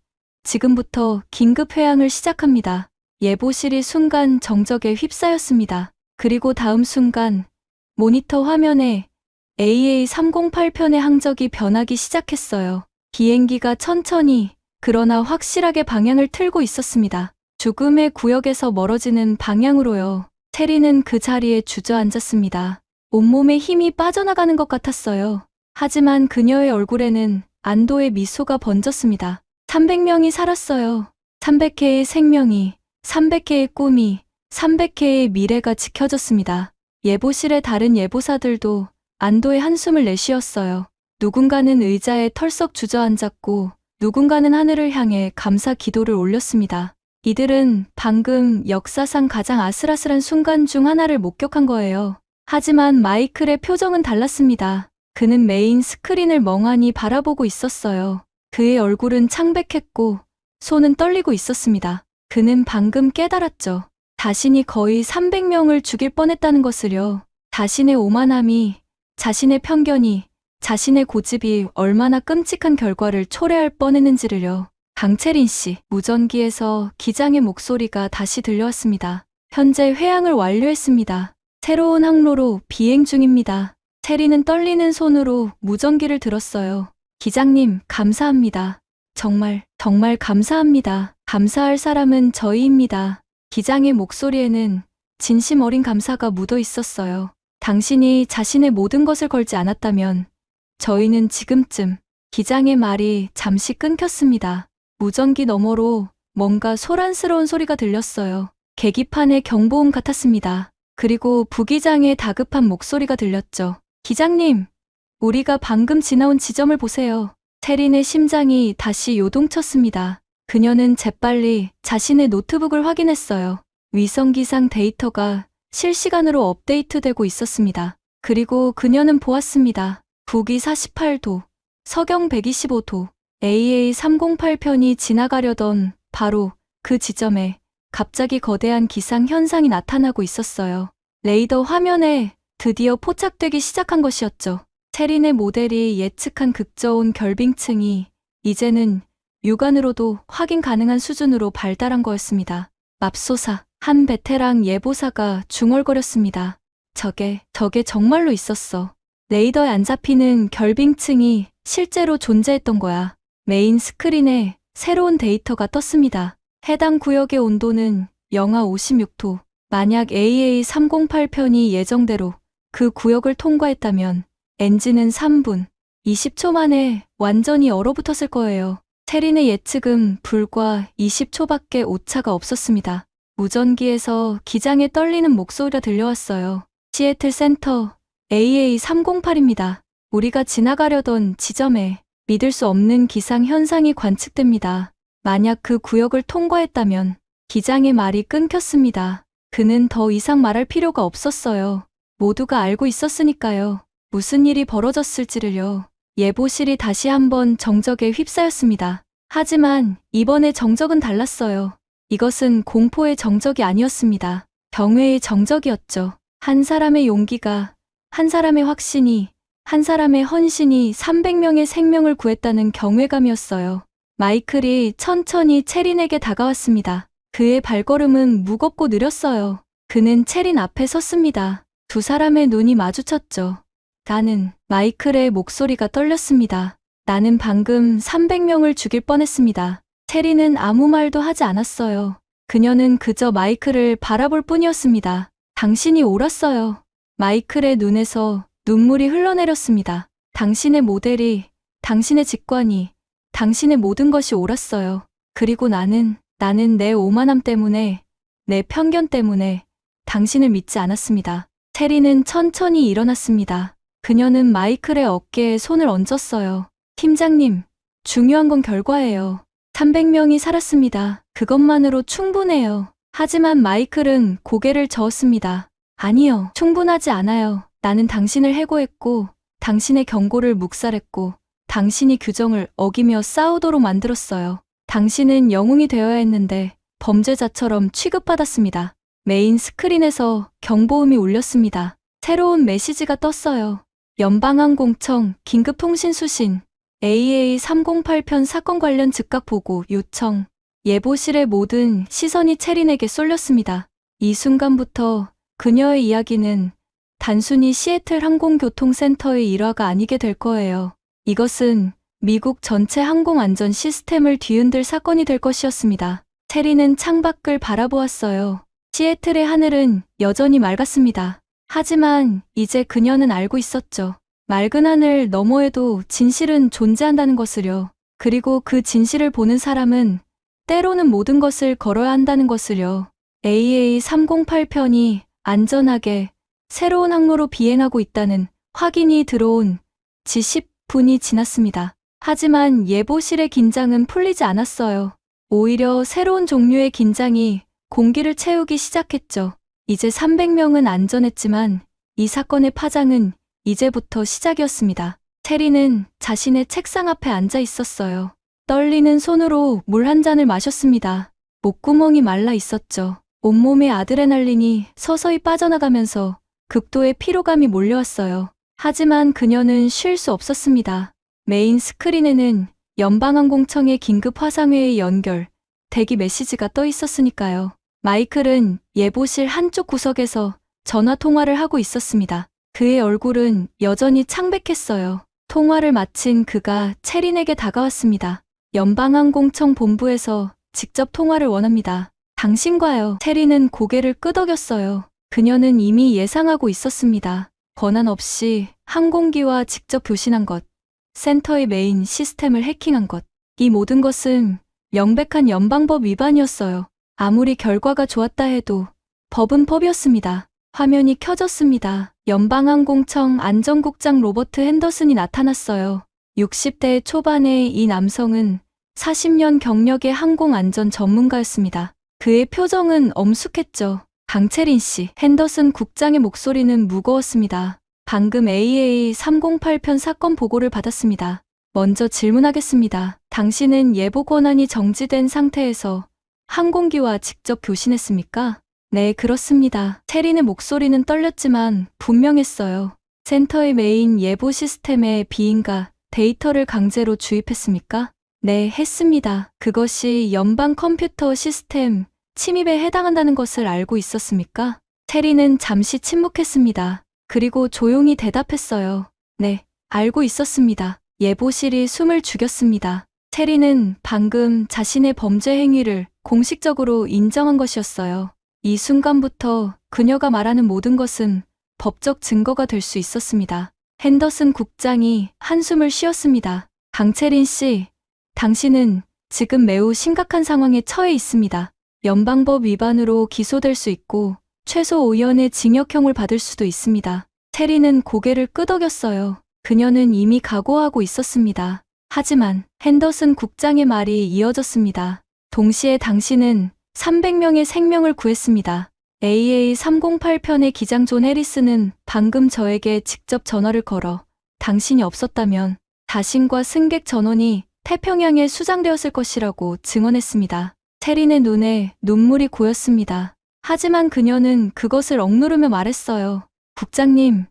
지금부터 긴급 회항을 시작합니다. 예보실이 순간 정적에 휩싸였습니다. 그리고 다음 순간 모니터 화면에 AA308편의 항적이 변하기 시작했어요. 비행기가 천천히 그러나 확실하게 방향을 틀고 있었습니다. 죽음의 구역에서 멀어지는 방향으로요. 체리는 그 자리에 주저앉았습니다. 온몸에 힘이 빠져나가는 것 같았어요. 하지만 그녀의 얼굴에는 안도의 미소가 번졌습니다. 300명이 살았어요. 300개의 생명이, 300개의 꿈이, 300개의 미래가 지켜졌습니다. 예보실의 다른 예보사들도 안도의 한숨을 내쉬었어요. 누군가는 의자에 털썩 주저앉았고 누군가는 하늘을 향해 감사 기도를 올렸습니다. 이들은 방금 역사상 가장 아슬아슬한 순간 중 하나를 목격한 거예요. 하지만 마이클의 표정은 달랐습니다. 그는 메인 스크린을 멍하니 바라보고 있었어요. 그의 얼굴은 창백했고 손은 떨리고 있었습니다. 그는 방금 깨달았죠. 자신이 거의 300명을 죽일 뻔했다는 것을요. 자신의 오만함이, 자신의 편견이, 자신의 고집이 얼마나 끔찍한 결과를 초래할 뻔했는지를요. 강채린 씨, 무전기에서 기장의 목소리가 다시 들려왔습니다. 현재 회항을 완료했습니다. 새로운 항로로 비행 중입니다. 체리는 떨리는 손으로 무전기를 들었어요. 기장님, 감사합니다. 정말 감사합니다. 감사할 사람은 저희입니다. 기장의 목소리에는 진심 어린 감사가 묻어 있었어요. 당신이 자신의 모든 것을 걸지 않았다면 저희는 지금쯤. 기장의 말이 잠시 끊겼습니다. 무전기 너머로 뭔가 소란스러운 소리가 들렸어요. 계기판의 경보음 같았습니다. 그리고 부기장의 다급한 목소리가 들렸죠. 기장님, 우리가 방금 지나온 지점을 보세요. 체린의 심장이 다시 요동쳤습니다. 그녀는 재빨리 자신의 노트북을 확인했어요. 위성 기상 데이터가 실시간으로 업데이트되고 있었습니다. 그리고 그녀는 보았습니다. 북위 48도, 서경 125도, AA308편이 지나가려던 바로 그 지점에 갑자기 거대한 기상 현상이 나타나고 있었어요. 레이더 화면에 드디어 포착되기 시작한 것이었죠. 체린의 모델이 예측한 극저온 결빙층이 이제는 육안으로도 확인 가능한 수준으로 발달한 거였습니다. 맙소사, 한 베테랑 예보사가 중얼거렸습니다. 저게 정말로 있었어. 레이더에 안 잡히는 결빙층이 실제로 존재했던 거야. 메인 스크린에 새로운 데이터가 떴습니다. 해당 구역의 온도는 영하 56도. 만약 AA308편이 예정대로 그 구역을 통과했다면 엔진은 3분 20초 만에 완전히 얼어붙었을 거예요. 체린의 예측은 불과 20초밖에 오차가 없었습니다. 무전기에서 기장에 떨리는 목소리가 들려왔어요. 시애틀 센터 AA308입니다. 우리가 지나가려던 지점에 믿을 수 없는 기상 현상이 관측됩니다. 만약 그 구역을 통과했다면. 기장의 말이 끊겼습니다. 그는 더 이상 말할 필요가 없었어요. 모두가 알고 있었으니까요. 무슨 일이 벌어졌을지를요. 예보실이 다시 한번 정적에 휩싸였습니다. 하지만 이번에 정적은 달랐어요. 이것은 공포의 정적이 아니었습니다. 경외의 정적이었죠. 한 사람의 용기가, 한 사람의 확신이, 한 사람의 헌신이 300명의 생명을 구했다는 경외감이었어요. 마이클이 천천히 체린에게 다가왔습니다. 그의 발걸음은 무겁고 느렸어요. 그는 체린 앞에 섰습니다. 두 사람의 눈이 마주쳤죠. 마이클의 목소리가 떨렸습니다. 나는 방금 300명을 죽일 뻔했습니다. 체린은 아무 말도 하지 않았어요. 그녀는 그저 마이클을 바라볼 뿐이었습니다. 당신이 옳았어요. 마이클의 눈에서 눈물이 흘러내렸습니다. 당신의 모델이, 당신의 직관이, 당신의 모든 것이 옳았어요. 그리고 나는 내 오만함 때문에, 내 편견 때문에 당신을 믿지 않았습니다. 체리는 천천히 일어났습니다. 그녀는 마이클의 어깨에 손을 얹었어요. 팀장님, 중요한 건 결과예요. 300명이 살았습니다. 그것만으로 충분해요. 하지만 마이클은 고개를 저었습니다. 아니요, 충분하지 않아요. 나는 당신을 해고했고, 당신의 경고를 묵살했고, 당신이 규정을 어기며 싸우도록 만들었어요. 당신은 영웅이 되어야 했는데 범죄자처럼 취급받았습니다. 메인 스크린에서 경보음이 울렸습니다. 새로운 메시지가 떴어요. 연방항공청 긴급통신수신 AA308편 사건 관련 즉각 보고 요청. 예보실의 모든 시선이 체린에게 쏠렸습니다. 이 순간부터 그녀의 이야기는 단순히 시애틀 항공교통센터의 일화가 아니게 될 거예요. 이것은 미국 전체 항공안전 시스템을 뒤흔들 사건이 될 것이었습니다. 체리는 창밖을 바라보았어요. 시애틀의 하늘은 여전히 맑았습니다. 하지만 이제 그녀는 알고 있었죠. 맑은 하늘 너머에도 진실은 존재한다는 것을요. 그리고 그 진실을 보는 사람은 때로는 모든 것을 걸어야 한다는 것을요. AA308편이 안전하게 새로운 항로로 비행하고 있다는 확인이 들어온 지 10분이 지났습니다. 하지만 예보실의 긴장은 풀리지 않았어요. 오히려 새로운 종류의 긴장이 공기를 채우기 시작했죠. 이제 300명은 안전했지만 이 사건의 파장은 이제부터 시작이었습니다. 체리는 자신의 책상 앞에 앉아 있었어요. 떨리는 손으로 물 한 잔을 마셨습니다. 목구멍이 말라 있었죠. 온몸에 아드레날린이 서서히 빠져나가면서 극도의 피로감이 몰려왔어요. 하지만 그녀는 쉴 수 없었습니다. 메인 스크린에는 연방항공청의 긴급 화상회의 연결, 대기 메시지가 떠 있었으니까요. 마이클은 예보실 한쪽 구석에서 전화 통화를 하고 있었습니다. 그의 얼굴은 여전히 창백했어요. 통화를 마친 그가 체린에게 다가왔습니다. 연방항공청 본부에서 직접 통화를 원합니다. 당신과요. 체린은 고개를 끄덕였어요. 그녀는 이미 예상하고 있었습니다. 권한 없이 항공기와 직접 교신한 것, 센터의 메인 시스템을 해킹한 것, 이 모든 것은 명백한 연방법 위반이었어요. 아무리 결과가 좋았다 해도 법은 법이었습니다. 화면이 켜졌습니다. 연방항공청 안전국장 로버트 핸더슨이 나타났어요. 60대 초반의 이 남성은 40년 경력의 항공안전 전문가였습니다. 그의 표정은 엄숙했죠. 강채린 씨, 핸더슨 국장의 목소리는 무거웠습니다. 방금 AA308편 사건 보고를 받았습니다. 먼저 질문하겠습니다. 당신은 예보 권한이 정지된 상태에서 항공기와 직접 교신했습니까? 네, 그렇습니다. 체린의 목소리는 떨렸지만 분명했어요. 센터의 메인 예보 시스템에 비인가 데이터를 강제로 주입했습니까? 네, 했습니다. 그것이 연방 컴퓨터 시스템 침입에 해당한다는 것을 알고 있었습니까? 체린은 잠시 침묵했습니다. 그리고 조용히 대답했어요. 네, 알고 있었습니다. 예보실이 숨을 죽였습니다. 체린은 방금 자신의 범죄 행위를 공식적으로 인정한 것이었어요. 이 순간부터 그녀가 말하는 모든 것은 법적 증거가 될 수 있었습니다. 핸더슨 국장이 한숨을 쉬었습니다. 강채린 씨, 당신은 지금 매우 심각한 상황에 처해 있습니다. 연방법 위반으로 기소될 수 있고 최소 5년의 징역형을 받을 수도 있습니다. 체리는 고개를 끄덕였어요. 그녀는 이미 각오하고 있었습니다. 하지만 핸더슨 국장의 말이 이어졌습니다. 동시에 당신은 300명의 생명을 구했습니다. AA308편의 기장 존 해리스는 방금 저에게 직접 전화를 걸어 당신이 없었다면 자신과 승객 전원이 태평양에 수장되었을 것이라고 증언했습니다. 체린의 눈에 눈물이 고였습니다. 하지만 그녀는 그것을 억누르며 말했어요. 국장님,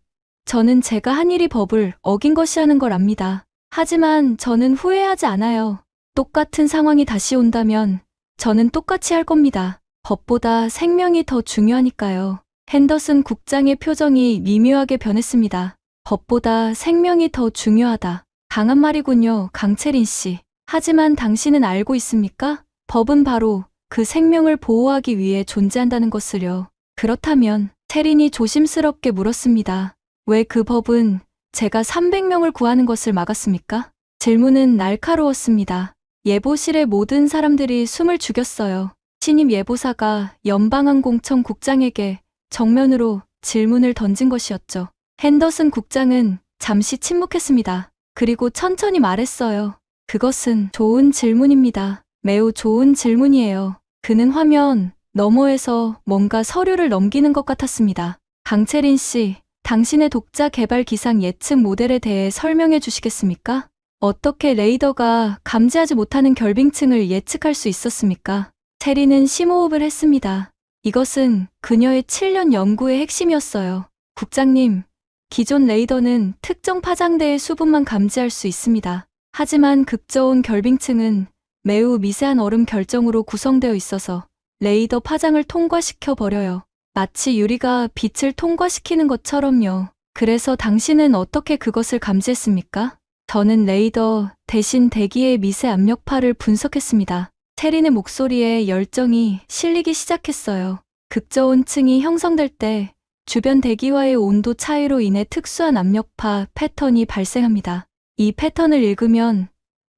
저는 제가 한 일이 법을 어긴 것이라는 걸 압니다. 하지만 저는 후회하지 않아요. 똑같은 상황이 다시 온다면 저는 똑같이 할 겁니다. 법보다 생명이 더 중요하니까요. 핸더슨 국장의 표정이 미묘하게 변했습니다. 법보다 생명이 더 중요하다. 강한 말이군요, 강채린 씨. 하지만 당신은 알고 있습니까? 법은 바로 그 생명을 보호하기 위해 존재한다는 것을요. 그렇다면 채린이 조심스럽게 물었습니다. 왜 그 법은 제가 300명을 구하는 것을 막았습니까? 질문은 날카로웠습니다. 예보실의 모든 사람들이 숨을 죽였어요. 신임 예보사가 연방항공청 국장에게 정면으로 질문을 던진 것이었죠. 핸더슨 국장은 잠시 침묵했습니다. 그리고 천천히 말했어요. 그것은 좋은 질문입니다. 매우 좋은 질문이에요. 그는 화면 너머에서 뭔가 서류를 넘기는 것 같았습니다. 강채린 씨, 당신의 독자 개발 기상 예측 모델에 대해 설명해 주시겠습니까? 어떻게 레이더가 감지하지 못하는 결빙층을 예측할 수 있었습니까? 체리는 심호흡을 했습니다. 이것은 그녀의 7년 연구의 핵심이었어요. 국장님, 기존 레이더는 특정 파장대의 수분만 감지할 수 있습니다. 하지만 극저온 결빙층은 매우 미세한 얼음 결정으로 구성되어 있어서 레이더 파장을 통과시켜 버려요. 마치 유리가 빛을 통과시키는 것처럼요. 그래서 당신은 어떻게 그것을 감지했습니까? 저는 레이더 대신 대기의 미세 압력파를 분석했습니다. 체린의 목소리에 열정이 실리기 시작했어요. 극저온층이 형성될 때 주변 대기와의 온도 차이로 인해 특수한 압력파 패턴이 발생합니다. 이 패턴을 읽으면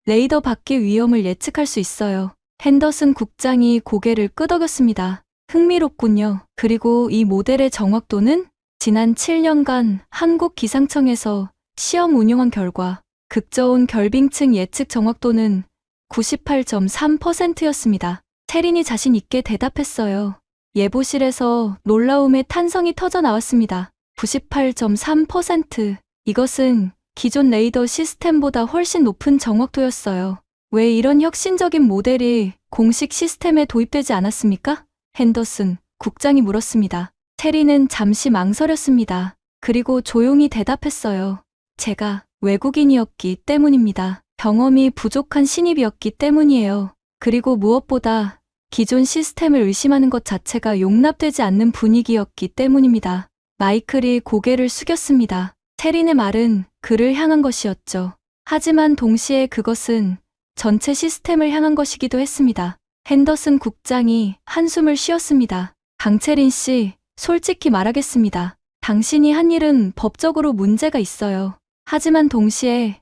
레이더 밖의 위험을 예측할 수 있어요. 핸더슨 국장이 고개를 끄덕였습니다. 흥미롭군요. 그리고 이 모델의 정확도는 지난 7년간 한국기상청에서 시험 운용한 결과 극저온 결빙층 예측 정확도는 98.3%였습니다. 채린이 자신 있게 대답했어요. 예보실에서 놀라움의 탄성이 터져 나왔습니다. 98.3%. 이것은 기존 레이더 시스템보다 훨씬 높은 정확도였어요. 왜 이런 혁신적인 모델이 공식 시스템에 도입되지 않았습니까? 핸더슨 국장이 물었습니다. 채린은 잠시 망설였습니다. 그리고 조용히 대답했어요. 제가 외국인이었기 때문입니다. 경험이 부족한 신입이었기 때문이에요. 그리고 무엇보다 기존 시스템을 의심하는 것 자체가 용납되지 않는 분위기였기 때문입니다. 마이클이 고개를 숙였습니다. 채린의 말은 그를 향한 것이었죠. 하지만 동시에 그것은 전체 시스템을 향한 것이기도 했습니다. 핸더슨 국장이 한숨을 쉬었습니다. 강채린 씨, 솔직히 말하겠습니다. 당신이 한 일은 법적으로 문제가 있어요. 하지만 동시에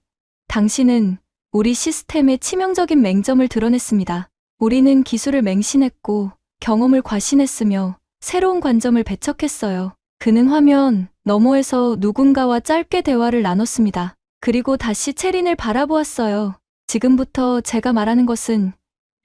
당신은 우리 시스템의 치명적인 맹점을 드러냈습니다. 우리는 기술을 맹신했고 경험을 과신했으며 새로운 관점을 배척했어요. 그는 화면 너머에서 누군가와 짧게 대화를 나눴습니다. 그리고 다시 채린을 바라보았어요. 지금부터 제가 말하는 것은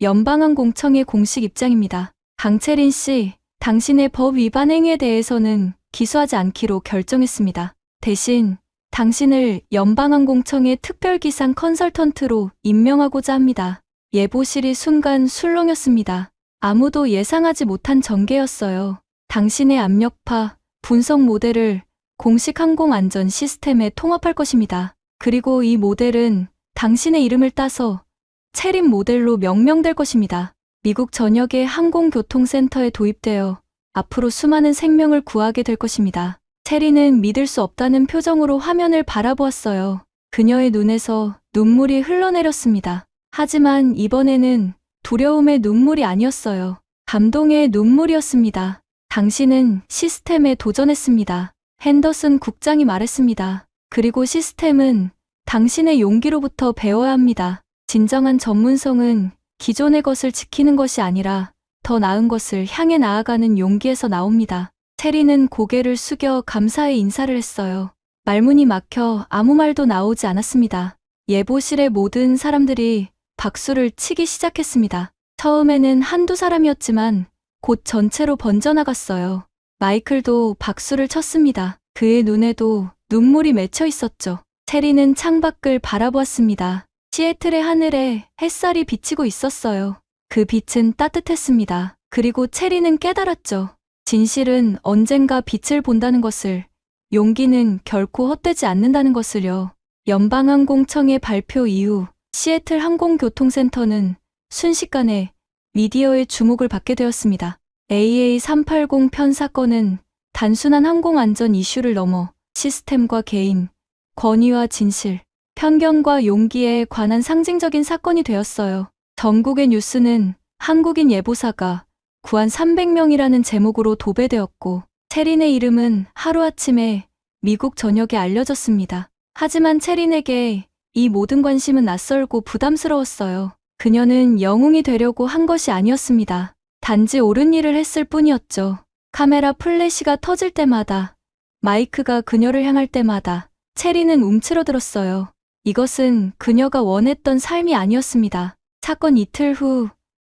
연방항공청의 공식 입장입니다. 강채린 씨, 당신의 법 위반 행위에 대해서는 기소하지 않기로 결정했습니다. 대신 당신을 연방항공청의 특별기상 컨설턴트로 임명하고자 합니다. 예보실이 순간 술렁였습니다. 아무도 예상하지 못한 전개였어요. 당신의 압력파 분석 모델을 공식 항공안전 시스템에 통합할 것입니다. 그리고 이 모델은 당신의 이름을 따서 채린 모델로 명명될 것입니다. 미국 전역의 항공교통센터에 도입되어 앞으로 수많은 생명을 구하게 될 것입니다. 채린은 믿을 수 없다는 표정으로 화면을 바라보았어요. 그녀의 눈에서 눈물이 흘러내렸습니다. 하지만 이번에는 두려움의 눈물이 아니었어요. 감동의 눈물이었습니다. 당신은 시스템에 도전했습니다. 핸더슨 국장이 말했습니다. 그리고 시스템은 당신의 용기로부터 배워야 합니다. 진정한 전문성은 기존의 것을 지키는 것이 아니라 더 나은 것을 향해 나아가는 용기에서 나옵니다. 채린은 고개를 숙여 감사의 인사를 했어요. 말문이 막혀 아무 말도 나오지 않았습니다. 예보실의 모든 사람들이 박수를 치기 시작했습니다. 처음에는 한두 사람이었지만 곧 전체로 번져나갔어요. 마이클도 박수를 쳤습니다. 그의 눈에도 눈물이 맺혀 있었죠. 채린은 창밖을 바라보았습니다. 시애틀의 하늘에 햇살이 비치고 있었어요. 그 빛은 따뜻했습니다. 그리고 채린은 깨달았죠. 진실은 언젠가 빛을 본다는 것을, 용기는 결코 헛되지 않는다는 것을요. 연방항공청의 발표 이후 시애틀 항공교통센터는 순식간에 미디어의 주목을 받게 되었습니다. AA380 편 사건은 단순한 항공안전 이슈를 넘어 시스템과 개인, 권위와 진실, 편견과 용기에 관한 상징적인 사건이 되었어요. 전국의 뉴스는 한국인 예보사가 구한 300명이라는 제목으로 도배되었고 채린의 이름은 하루아침에 미국 전역에 알려졌습니다. 하지만 채린에게 이 모든 관심은 낯설고 부담스러웠어요. 그녀는 영웅이 되려고 한 것이 아니었습니다. 단지 옳은 일을 했을 뿐이었죠. 카메라 플래시가 터질 때마다, 마이크가 그녀를 향할 때마다 채린은 움츠러들었어요. 이것은 그녀가 원했던 삶이 아니었습니다. 사건 이틀 후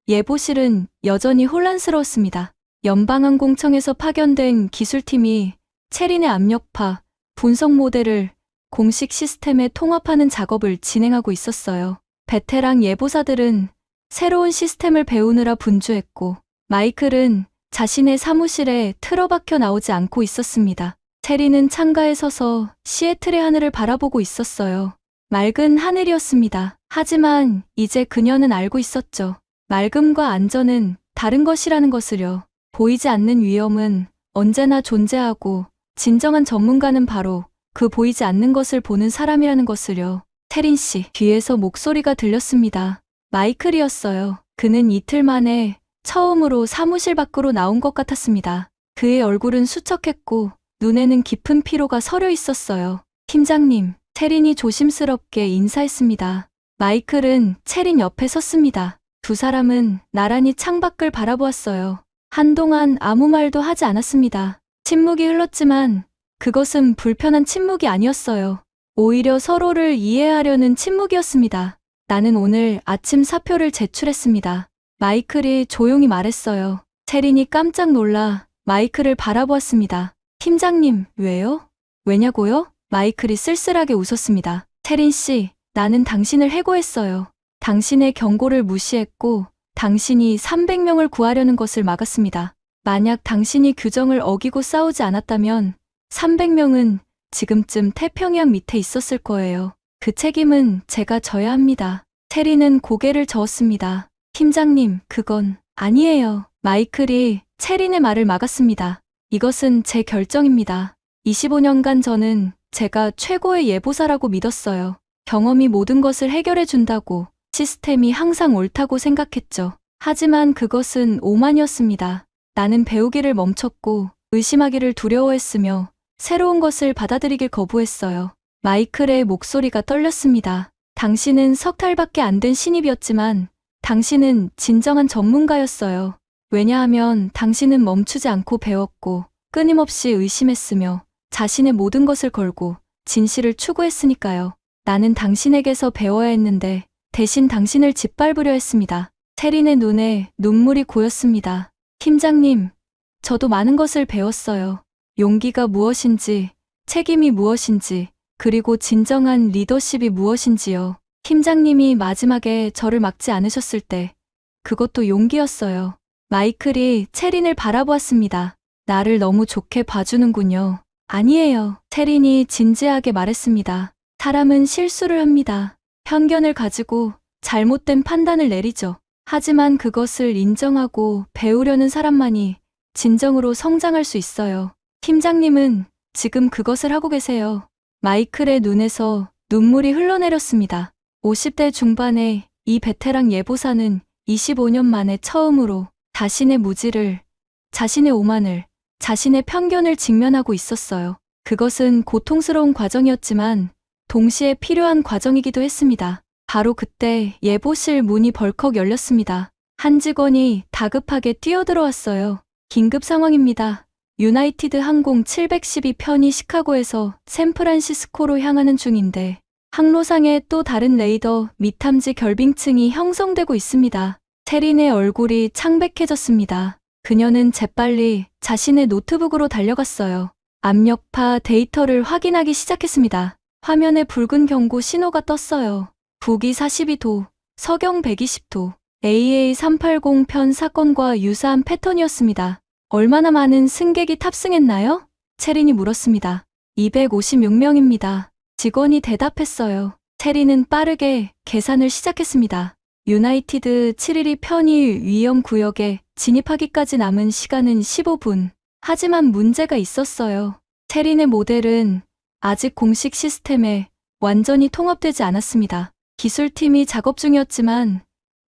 예보실은 여전히 혼란스러웠습니다. 연방항공청에서 파견된 기술팀이 채린의 압력파 분석 모델을 공식 시스템에 통합하는 작업을 진행하고 있었어요. 베테랑 예보사들은 새로운 시스템을 배우느라 분주했고 마이클은 자신의 사무실에 틀어박혀 나오지 않고 있었습니다. 채린은 창가에 서서 시애틀의 하늘을 바라보고 있었어요. 맑은 하늘이었습니다. 하지만 이제 그녀는 알고 있었죠. 맑음과 안전은 다른 것이라는 것을요. 보이지 않는 위험은 언제나 존재하고 진정한 전문가는 바로 그 보이지 않는 것을 보는 사람이라는 것을요. 채린 씨, 뒤에서 목소리가 들렸습니다. 마이클이었어요. 그는 이틀 만에 처음으로 사무실 밖으로 나온 것 같았습니다. 그의 얼굴은 수척했고 눈에는 깊은 피로가 서려 있었어요. 팀장님, 채린이 조심스럽게 인사했습니다. 마이클은 채린 옆에 섰습니다. 두 사람은 나란히 창밖을 바라보았어요. 한동안 아무 말도 하지 않았습니다. 침묵이 흘렀지만 그것은 불편한 침묵이 아니었어요. 오히려 서로를 이해하려는 침묵이었습니다. 나는 오늘 아침 사표를 제출했습니다. 마이클이 조용히 말했어요. 체린이 깜짝 놀라 마이클을 바라보았습니다. 팀장님, 왜요? 왜냐고요? 마이클이 쓸쓸하게 웃었습니다. 체린 씨, 나는 당신을 해고했어요. 당신의 경고를 무시했고 당신이 300명을 구하려는 것을 막았습니다. 만약 당신이 규정을 어기고 싸우지 않았다면 300명은 지금쯤 태평양 밑에 있었을 거예요. 그 책임은 제가 져야 합니다. 체리는 고개를 저었습니다. 팀장님, 그건 아니에요. 마이클이 체린의 말을 막았습니다. 이것은 제 결정입니다. 25년간 저는 제가 최고의 예보사라고 믿었어요. 경험이 모든 것을 해결해 준다고, 시스템이 항상 옳다고 생각했죠. 하지만 그것은 오만이었습니다. 나는 배우기를 멈췄고 의심하기를 두려워했으며 새로운 것을 받아들이길 거부했어요. 마이클의 목소리가 떨렸습니다. 당신은 석 달밖에 안 된 신입이었지만 당신은 진정한 전문가였어요. 왜냐하면 당신은 멈추지 않고 배웠고 끊임없이 의심했으며 자신의 모든 것을 걸고 진실을 추구했으니까요. 나는 당신에게서 배워야 했는데 대신 당신을 짓밟으려 했습니다. 체린의 눈에 눈물이 고였습니다. 팀장님, 저도 많은 것을 배웠어요. 용기가 무엇인지, 책임이 무엇인지, 그리고 진정한 리더십이 무엇인지요. 팀장님이 마지막에 저를 막지 않으셨을 때 그것도 용기였어요. 마이클이 체린을 바라보았습니다. 나를 너무 좋게 봐주는군요. 아니에요. 체린이 진지하게 말했습니다. 사람은 실수를 합니다. 편견을 가지고 잘못된 판단을 내리죠. 하지만 그것을 인정하고 배우려는 사람만이 진정으로 성장할 수 있어요. 팀장님은 지금 그것을 하고 계세요. 마이클의 눈에서 눈물이 흘러내렸습니다. 50대 중반의 이 베테랑 예보사는 25년 만에 처음으로 자신의 무지를, 자신의 오만을, 자신의 편견을 직면하고 있었어요. 그것은 고통스러운 과정이었지만 동시에 필요한 과정이기도 했습니다. 바로 그때 예보실 문이 벌컥 열렸습니다. 한 직원이 다급하게 뛰어들어왔어요. 긴급 상황입니다. 유나이티드 항공 712편이 시카고에서 샌프란시스코로 향하는 중인데 항로상에 또 다른 레이더 미탐지 결빙층이 형성되고 있습니다. 체린의 얼굴이 창백해졌습니다. 그녀는 재빨리 자신의 노트북으로 달려갔어요. 압력파 데이터를 확인하기 시작했습니다. 화면에 붉은 경고 신호가 떴어요. 북위 42도, 서경 120도, AA380편 사건과 유사한 패턴이었습니다. 얼마나 많은 승객이 탑승했나요? 체린이 물었습니다. 256명입니다. 직원이 대답했어요. 체린은 빠르게 계산을 시작했습니다. 유나이티드 712편이 위험구역에 진입하기까지 남은 시간은 15분. 하지만 문제가 있었어요. 체린의 모델은 아직 공식 시스템에 완전히 통합되지 않았습니다. 기술팀이 작업 중이었지만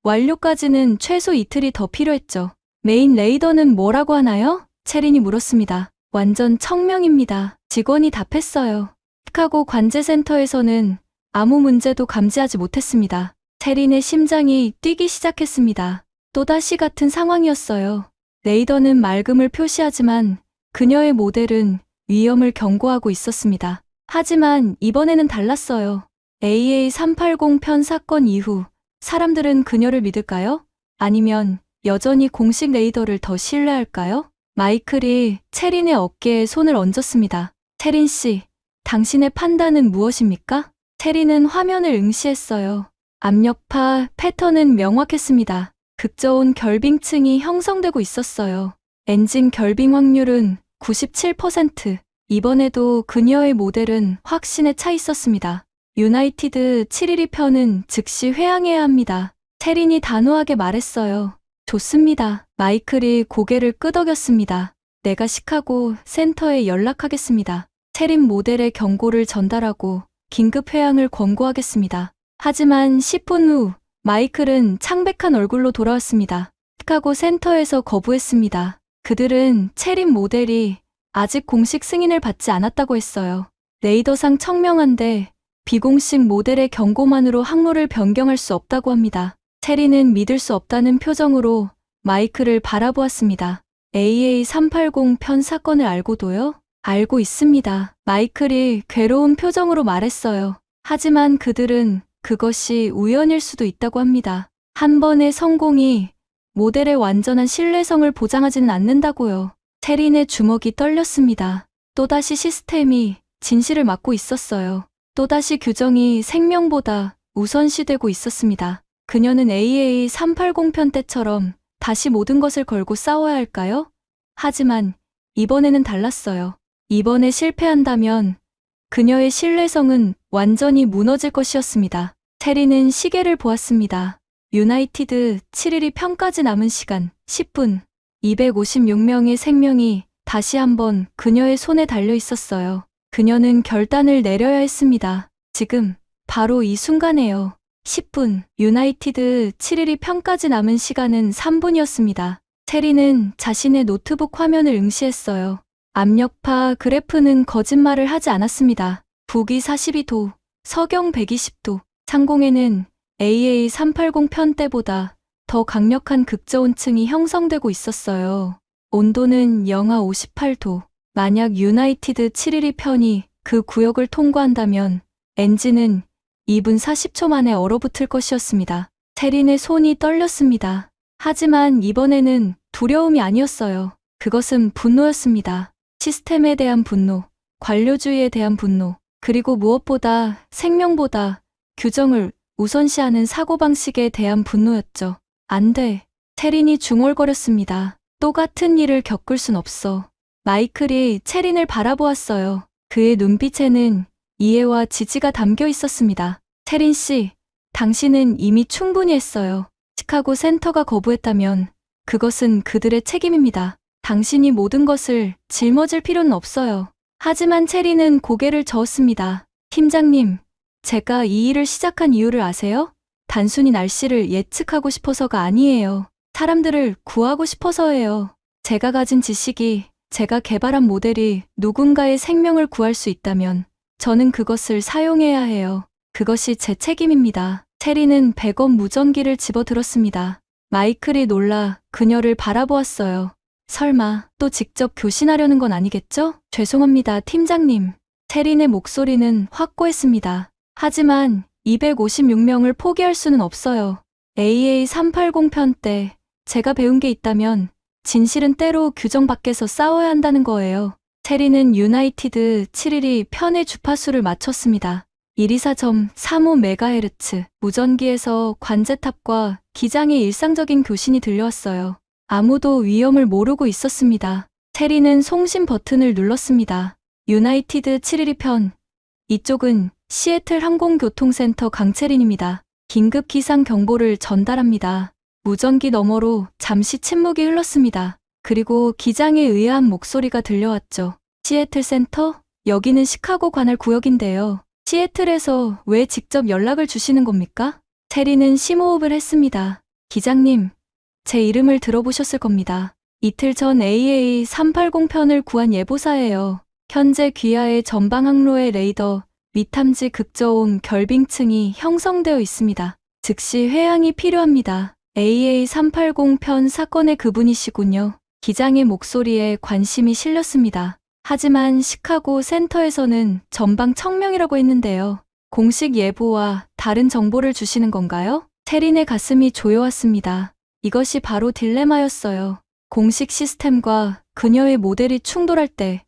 완료까지는 최소 이틀이 더 필요했죠. 메인 레이더는 뭐라고 하나요? 체린이 물었습니다. 완전 청명입니다. 직원이 답했어요. 시카고 관제센터에서는 아무 문제도 감지하지 못했습니다. 체린의 심장이 뛰기 시작했습니다. 또다시 같은 상황이었어요. 레이더는 맑음을 표시하지만 그녀의 모델은 위험을 경고하고 있었습니다. 하지만 이번에는 달랐어요. AA380편 사건 이후 사람들은 그녀를 믿을까요? 아니면 여전히 공식 레이더를 더 신뢰할까요? 마이클이 체린의 어깨에 손을 얹었습니다. 체린 씨, 당신의 판단은 무엇입니까? 체린은 화면을 응시했어요. 압력파 패턴은 명확했습니다. 극저온 결빙층이 형성되고 있었어요. 엔진 결빙 확률은 97%. 이번에도 그녀의 모델은 확신에 차 있었습니다. 유나이티드 712편은 즉시 회항해야 합니다. 체린이 단호하게 말했어요. 좋습니다. 마이클이 고개를 끄덕였습니다. 내가 시카고 센터에 연락하겠습니다. 체린 모델의 경고를 전달하고 긴급 회항을 권고하겠습니다. 하지만 10분 후 마이클은 창백한 얼굴로 돌아왔습니다. 시카고 센터에서 거부했습니다. 그들은 체린 모델이 아직 공식 승인을 받지 않았다고 했어요. 레이더상 청명한데 비공식 모델의 경고만으로 항로를 변경할 수 없다고 합니다. 체린은 믿을 수 없다는 표정으로 마이클을 바라보았습니다. AA380편 사건을 알고도요? 알고 있습니다. 마이클이 괴로운 표정으로 말했어요. 하지만 그들은 그것이 우연일 수도 있다고 합니다. 한 번의 성공이 모델의 완전한 신뢰성을 보장하지는 않는다고요. 체린의 주먹이 떨렸습니다. 또다시 시스템이 진실을 막고 있었어요. 또다시 규정이 생명보다 우선시되고 있었습니다. 그녀는 AA380편 때처럼 다시 모든 것을 걸고 싸워야 할까요? 하지만 이번에는 달랐어요. 이번에 실패한다면 그녀의 신뢰성은 완전히 무너질 것이었습니다. 체리는 시계를 보았습니다. 유나이티드 7일이 편까지 남은 시간 10분. 256명의 생명이 다시 한번 그녀의 손에 달려 있었어요. 그녀는 결단을 내려야 했습니다. 지금, 바로 이 순간에요. 10분. 유나이티드 7일이 편까지 남은 시간은 3분이었습니다. 체리는 자신의 노트북 화면을 응시했어요. 압력파 그래프는 거짓말을 하지 않았습니다. 북위 42도, 서경 120도, 상공에는 AA380편 때보다 더 강력한 극저온층이 형성되고 있었어요. 온도는 영하 58도. 만약 유나이티드 712 편이 그 구역을 통과한다면 엔진은 2분 40초 만에 얼어붙을 것이었습니다. 체린의 손이 떨렸습니다. 하지만 이번에는 두려움이 아니었어요. 그것은 분노였습니다. 시스템에 대한 분노, 관료주의에 대한 분노, 그리고 무엇보다 생명보다 규정을 우선시하는 사고방식에 대한 분노였죠. 안 돼. 체린이 중얼거렸습니다. 똑같은 일을 겪을 순 없어. 마이클이 체린을 바라보았어요. 그의 눈빛에는 이해와 지지가 담겨 있었습니다. 체린 씨, 당신은 이미 충분히 했어요. 시카고 센터가 거부했다면 그것은 그들의 책임입니다. 당신이 모든 것을 짊어질 필요는 없어요. 하지만 체리는 고개를 저었습니다. 팀장님, 제가 이 일을 시작한 이유를 아세요? 단순히 날씨를 예측하고 싶어서가 아니에요. 사람들을 구하고 싶어서예요. 제가 가진 지식이, 제가 개발한 모델이 누군가의 생명을 구할 수 있다면 저는 그것을 사용해야 해요. 그것이 제 책임입니다. 체리는 100원 무전기를 집어들었습니다. 마이클이 놀라 그녀를 바라보았어요. 설마 또 직접 교신하려는 건 아니겠죠? 죄송합니다, 팀장님. 체린의 목소리는 확고했습니다. 하지만 256명을 포기할 수는 없어요. AA380편 때 제가 배운 게 있다면 진실은 때로 규정 밖에서 싸워야 한다는 거예요. 체린은 유나이티드 712 편의 주파수를 맞췄습니다. 124.35MHz. 무전기에서 관제탑과 기장의 일상적인 교신이 들려왔어요. 아무도 위험을 모르고 있었습니다. 체리는 송신 버튼을 눌렀습니다. 유나이티드 712편. 이쪽은 시애틀 항공교통센터 강체린입니다. 긴급 기상 경보를 전달합니다. 무전기 너머로 잠시 침묵이 흘렀습니다. 그리고 기장에 의아한 목소리가 들려왔죠. 시애틀 센터? 여기는 시카고 관할 구역인데요. 시애틀에서 왜 직접 연락을 주시는 겁니까? 체리는 심호흡을 했습니다. 기장님, 제 이름을 들어보셨을 겁니다. 이틀 전 AA380편을 구한 예보사예요. 현재 귀하의 전방 항로의 레이더, 미탐지 극저온 결빙층이 형성되어 있습니다. 즉시 회항이 필요합니다. AA380편 사건의 그분이시군요. 기장의 목소리에 관심이 실렸습니다. 하지만 시카고 센터에서는 전방 청명이라고 했는데요. 공식 예보와 다른 정보를 주시는 건가요? 체린의 가슴이 조여왔습니다. 이것이 바로 딜레마였어요. 공식 시스템과 그녀의 모델이 충돌할 때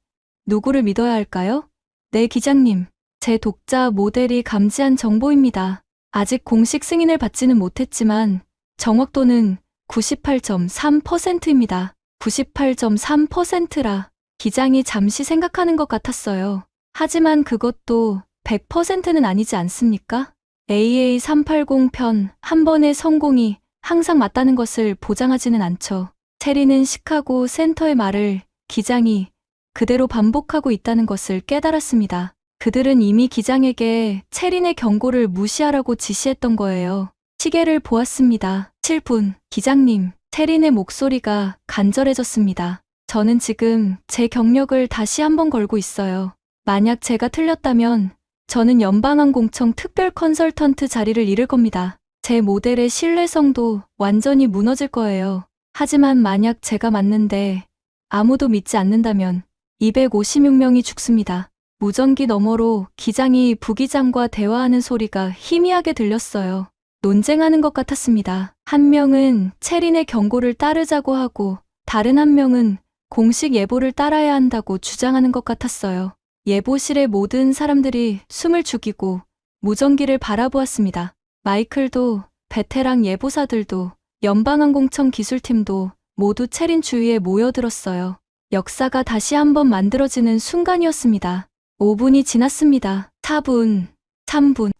누구를 믿어야 할까요? 네, 기장님. 제 독자 모델이 감지한 정보입니다. 아직 공식 승인을 받지는 못했지만 정확도는 98.3%입니다. 98.3%라 기장이 잠시 생각하는 것 같았어요. 하지만 그것도 100%는 아니지 않습니까? AA380편 한 번의 성공이 항상 맞다는 것을 보장하지는 않죠. 체리는 시카고 센터의 말을 기장이 그대로 반복하고 있다는 것을 깨달았습니다. 그들은 이미 기장에게 체린의 경고를 무시하라고 지시했던 거예요. 시계를 보았습니다. 7분. 기장님, 체린의 목소리가 간절해졌습니다. 저는 지금 제 경력을 다시 한번 걸고 있어요. 만약 제가 틀렸다면 저는 연방항공청 특별 컨설턴트 자리를 잃을 겁니다. 제 모델의 신뢰성도 완전히 무너질 거예요. 하지만 만약 제가 맞는데 아무도 믿지 않는다면 256명이 죽습니다. 무전기 너머로 기장이 부기장과 대화하는 소리가 희미하게 들렸어요. 논쟁하는 것 같았습니다. 한 명은 체린의 경고를 따르자고 하고 다른 한 명은 공식 예보를 따라야 한다고 주장하는 것 같았어요. 예보실의 모든 사람들이 숨을 죽이고 무전기를 바라보았습니다. 마이클도 베테랑 예보사들도 연방항공청 기술팀도 모두 체린 주위에 모여들었어요. 역사가 다시 한번 만들어지는 순간이었습니다. 5분이 지났습니다. 4분, 3분.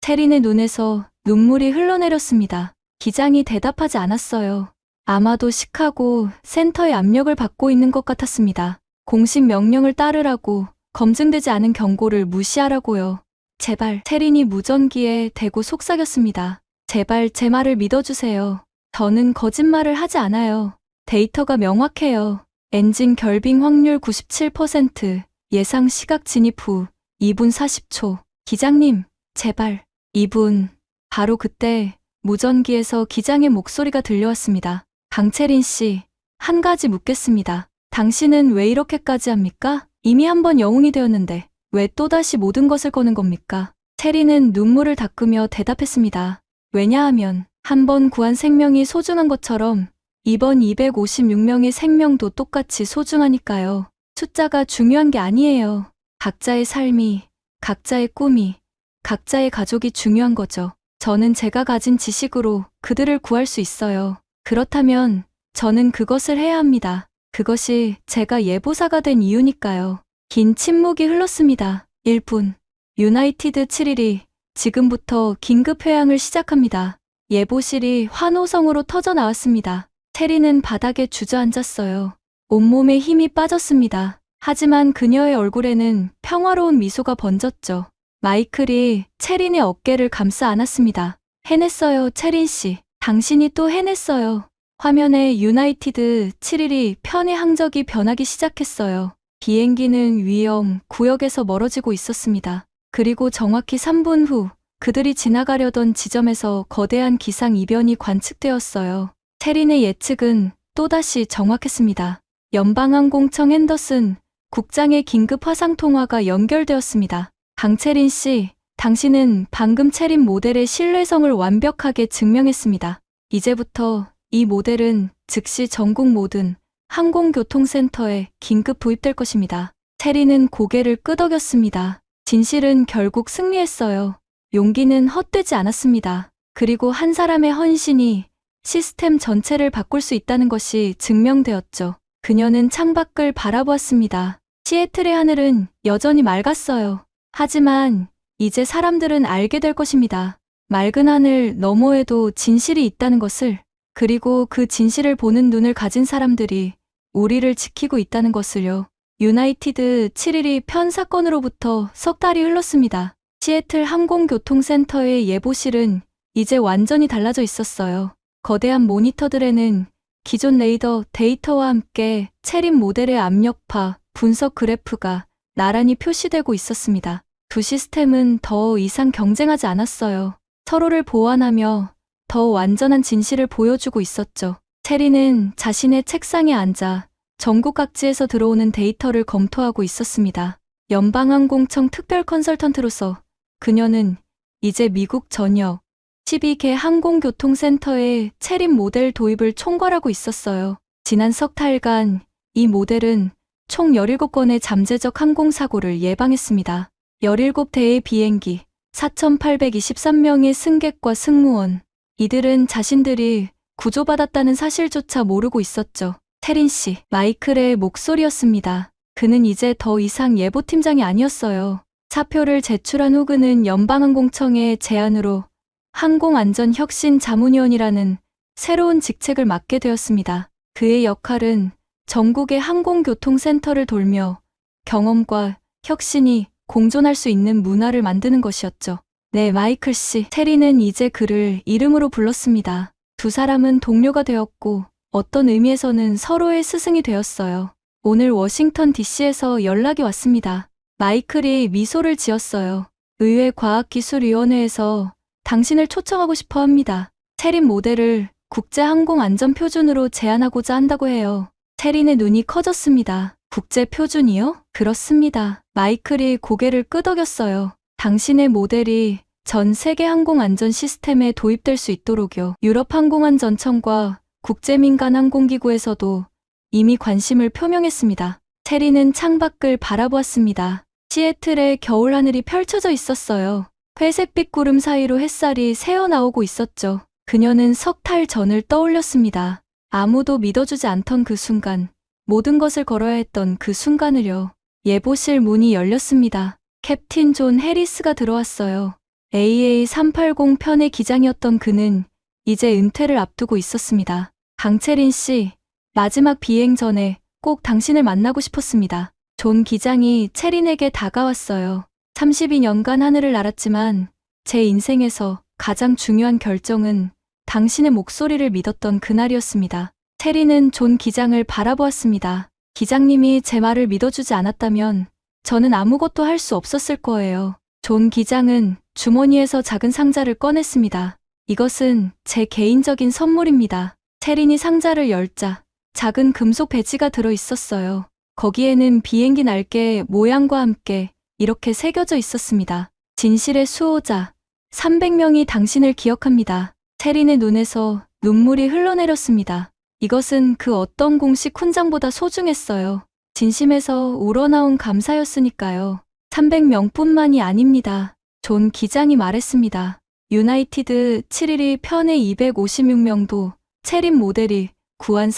체린의 눈에서 눈물이 흘러내렸습니다. 기장이 대답하지 않았어요. 아마도 시카고 센터의 압력을 받고 있는 것 같았습니다. 공식 명령을 따르라고, 검증되지 않은 경고를 무시하라고요. 제발. 체린이 무전기에 대고 속삭였습니다. 제발 제 말을 믿어주세요. 저는 거짓말을 하지 않아요. 데이터가 명확해요. 엔진 결빙 확률 97%, 예상 시각 진입 후 2분 40초. 기장님, 제발. 2분. 바로 그때 무전기에서 기장의 목소리가 들려왔습니다. 강채린 씨, 한 가지 묻겠습니다. 당신은 왜 이렇게까지 합니까? 이미 한 번 영웅이 되었는데 왜 또다시 모든 것을 거는 겁니까? 체린은 눈물을 닦으며 대답했습니다. 왜냐하면 한 번 구한 생명이 소중한 것처럼 이번 256명의 생명도 똑같이 소중하니까요. 숫자가 중요한 게 아니에요. 각자의 삶이, 각자의 꿈이, 각자의 가족이 중요한 거죠. 저는 제가 가진 지식으로 그들을 구할 수 있어요. 그렇다면 저는 그것을 해야 합니다. 그것이 제가 예보사가 된 이유니까요. 긴 침묵이 흘렀습니다. 1분. 유나이티드 7일이 지금부터 긴급 회항을 시작합니다. 예보실이 환호성으로 터져 나왔습니다. 체리는 바닥에 주저앉았어요. 온몸에 힘이 빠졌습니다. 하지만 그녀의 얼굴에는 평화로운 미소가 번졌죠. 마이클이 체린의 어깨를 감싸 안았습니다. 해냈어요, 체린 씨. 당신이 또 해냈어요. 화면에 유나이티드 7일이 편의 항적이 변하기 시작했어요. 비행기는 위험 구역에서 멀어지고 있었습니다. 그리고 정확히 3분 후 그들이 지나가려던 지점에서 거대한 기상 이변이 관측되었어요. 체린의 예측은 또다시 정확했습니다. 연방항공청 핸더슨 국장의 긴급 화상통화가 연결되었습니다. 강채린 씨, 당신은 방금 체린 모델의 신뢰성을 완벽하게 증명했습니다. 이제부터 이 모델은 즉시 전국 모든 항공교통센터에 긴급 도입될 것입니다. 체린은 고개를 끄덕였습니다. 진실은 결국 승리했어요. 용기는 헛되지 않았습니다. 그리고 한 사람의 헌신이 시스템 전체를 바꿀 수 있다는 것이 증명되었죠. 그녀는 창밖을 바라보았습니다. 시애틀의 하늘은 여전히 맑았어요. 하지만 이제 사람들은 알게 될 것입니다. 맑은 하늘 너머에도 진실이 있다는 것을, 그리고 그 진실을 보는 눈을 가진 사람들이 우리를 지키고 있다는 것을요. 유나이티드 7일이 편 사건으로부터 석 달이 흘렀습니다. 시애틀 항공교통센터의 예보실은 이제 완전히 달라져 있었어요. 거대한 모니터들에는 기존 레이더 데이터와 함께 체린 모델의 압력파 분석 그래프가 나란히 표시되고 있었습니다. 두 시스템은 더 이상 경쟁하지 않았어요. 서로를 보완하며 더 완전한 진실을 보여주고 있었죠. 체린은 자신의 책상에 앉아 전국 각지에서 들어오는 데이터를 검토하고 있었습니다. 연방항공청 특별 컨설턴트로서 그녀는 이제 미국 전역 12개 항공교통센터의 체린 모델 도입을 총괄하고 있었어요. 지난 석 달간 이 모델은 총 17건의 잠재적 항공사고를 예방했습니다. 17대의 비행기, 4,823명의 승객과 승무원. 이들은 자신들이 구조받았다는 사실조차 모르고 있었죠. 체린 씨, 마이클의 목소리였습니다. 그는 이제 더 이상 예보팀장이 아니었어요. 사표를 제출한 후 그는 연방항공청의 제안으로 항공안전혁신 자문위원이라는 새로운 직책을 맡게 되었습니다. 그의 역할은 전국의 항공교통센터를 돌며 경험과 혁신이 공존할 수 있는 문화를 만드는 것이었죠. 네, 마이클 씨. 체리는 이제 그를 이름으로 불렀습니다. 두 사람은 동료가 되었고 어떤 의미에서는 서로의 스승이 되었어요. 오늘 워싱턴 DC에서 연락이 왔습니다. 마이클이 미소를 지었어요. 의회 과학기술위원회에서 당신을 초청하고 싶어 합니다. 체린 모델을 국제항공안전표준으로 제안하고자 한다고 해요. 체린의 눈이 커졌습니다. 국제 표준이요? 그렇습니다. 마이클이 고개를 끄덕였어요. 당신의 모델이 전 세계 항공 안전 시스템에 도입될 수 있도록요. 유럽 항공안전청과 국제민간항공기구에서도 이미 관심을 표명했습니다. 체리는 창밖을 바라보았습니다. 시애틀의 겨울 하늘이 펼쳐져 있었어요. 회색빛 구름 사이로 햇살이 새어나오고 있었죠. 그녀는 석 달 전을 떠올렸습니다. 아무도 믿어주지 않던 그 순간, 모든 것을 걸어야 했던 그 순간을요. 예보실 문이 열렸습니다. 캡틴 존 해리스가 들어왔어요. AA380 편의 기장이었던 그는 이제 은퇴를 앞두고 있었습니다. 강채린 씨, 마지막 비행 전에 꼭 당신을 만나고 싶었습니다. 존 기장이 채린에게 다가왔어요. 32년간 하늘을 날았지만 제 인생에서 가장 중요한 결정은 당신의 목소리를 믿었던 그날이었습니다. 채린은 존 기장을 바라보았습니다. 기장님이 제 말을 믿어주지 않았다면 저는 아무것도 할 수 없었을 거예요. 존 기장은 주머니에서 작은 상자를 꺼냈습니다. 이것은 제 개인적인 선물입니다. 채린이 상자를 열자 작은 금속 배지가 들어 있었어요. 거기에는 비행기 날개 모양과 함께 이렇게 새겨져 있었습니다. 진실의 수호자, 300명이 당신을 기억합니다. 채린의 눈에서 눈물이 흘러내렸습니다. 이것은 그 어떤 공식 훈장보다 소중했어요. 진심에서 우러나온 감사였으니까요. 300명뿐만이 아닙니다. 존 기장이 말했습니다. 유나이티드 712 편의 256명도, 채린 모델이 구한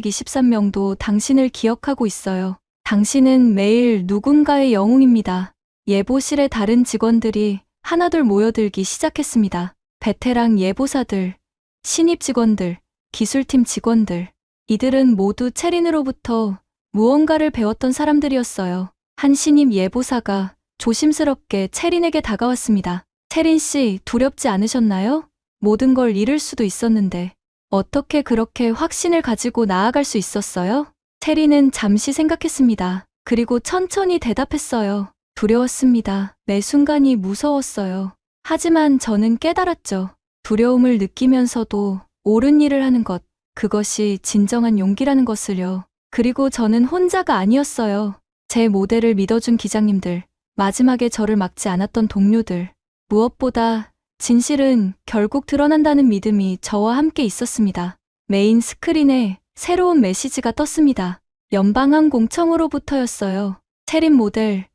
4,823명도 당신을 기억하고 있어요. 당신은 매일 누군가의 영웅입니다. 예보실의 다른 직원들이 하나둘 모여들기 시작했습니다. 베테랑 예보사들, 신입 직원들, 기술팀 직원들. 이들은 모두 채린으로부터 무언가를 배웠던 사람들이었어요. 한 신입 예보사가 조심스럽게 채린에게 다가왔습니다. 채린 씨, 두렵지 않으셨나요? 모든 걸 잃을 수도 있었는데 어떻게 그렇게 확신을 가지고 나아갈 수 있었어요? 채린은 잠시 생각했습니다. 그리고 천천히 대답했어요. 두려웠습니다. 매 순간이 무서웠어요. 하지만 저는 깨달았죠. 두려움을 느끼면서도 옳은 일을 하는 것, 그것이 진정한 용기라는 것을요. 그리고 저는 혼자가 아니었어요. 제 모델을 믿어준 기장님들, 마지막에 저를 막지 않았던 동료들, 무엇보다 진실은 결국 드러난다는 믿음이 저와 함께 있었습니다. 메인 스크린에 새로운 메시지가 떴습니다. 연방항공청으로부터였어요. 채린 모델,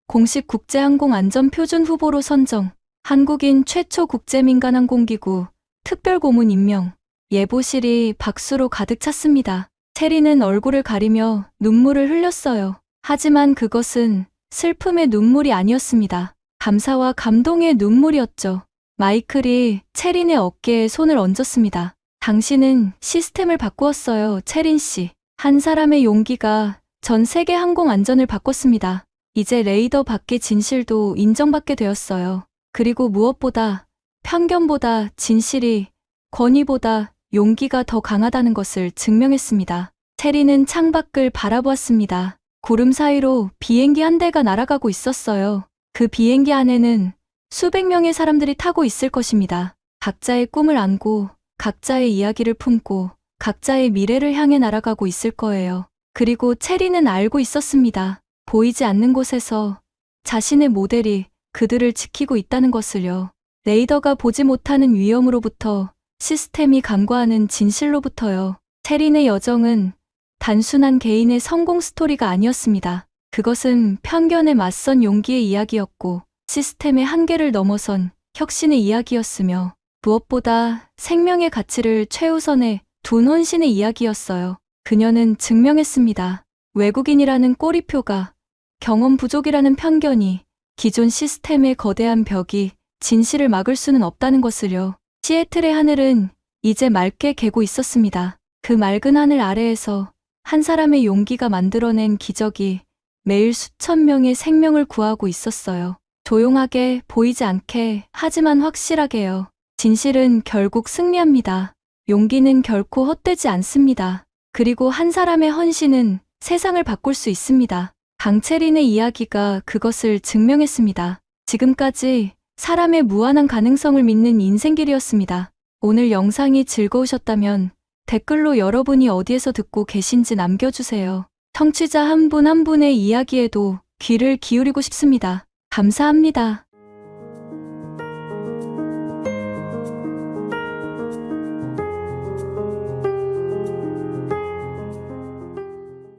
공식 국제항공안전표준 후보로 선정, 한국인 최초 국제민간항공기구, 특별고문 임명. 예보실이 박수로 가득 찼습니다. 채린은 얼굴을 가리며 눈물을 흘렸어요. 하지만 그것은 슬픔의 눈물이 아니었습니다. 감사와 감동의 눈물이었죠. 마이클이 채린의 어깨에 손을 얹었습니다. 당신은 시스템을 바꾸었어요, 채린 씨. 한 사람의 용기가 전 세계 항공 안전을 바꿨습니다. 이제 레이더 밖의 진실도 인정받게 되었어요. 그리고 무엇보다 편견보다 진실이, 권위보다 용기가 더 강하다는 것을 증명했습니다. 채린은 창밖을 바라보았습니다. 구름 사이로 비행기 한 대가 날아가고 있었어요. 그 비행기 안에는 수백 명의 사람들이 타고 있을 것입니다. 각자의 꿈을 안고, 각자의 이야기를 품고, 각자의 미래를 향해 날아가고 있을 거예요. 그리고 채린은 알고 있었습니다. 보이지 않는 곳에서 자신의 모델이 그들을 지키고 있다는 것을요. 레이더가 보지 못하는 위험으로부터, 시스템이 간과하는 진실로부터요. 채린의 여정은 단순한 개인의 성공 스토리가 아니었습니다. 그것은 편견에 맞선 용기의 이야기였고, 시스템의 한계를 넘어선 혁신의 이야기였으며, 무엇보다 생명의 가치를 최우선에 둔 헌신의 이야기였어요. 그녀는 증명했습니다. 외국인이라는 꼬리표가, 경험 부족이라는 편견이, 기존 시스템의 거대한 벽이 진실을 막을 수는 없다는 것을요. 시애틀의 하늘은 이제 맑게 개고 있었습니다. 그 맑은 하늘 아래에서 한 사람의 용기가 만들어낸 기적이 매일 수천 명의 생명을 구하고 있었어요. 조용하게, 보이지 않게, 하지만 확실하게요. 진실은 결국 승리합니다. 용기는 결코 헛되지 않습니다. 그리고 한 사람의 헌신은 세상을 바꿀 수 있습니다. 강채린의 이야기가 그것을 증명했습니다. 지금까지 사람의 무한한 가능성을 믿는 인생길이었습니다. 오늘 영상이 즐거우셨다면 댓글로 여러분이 어디에서 듣고 계신지 남겨주세요. 청취자 한 분 한 분의 이야기에도 귀를 기울이고 싶습니다. 감사합니다.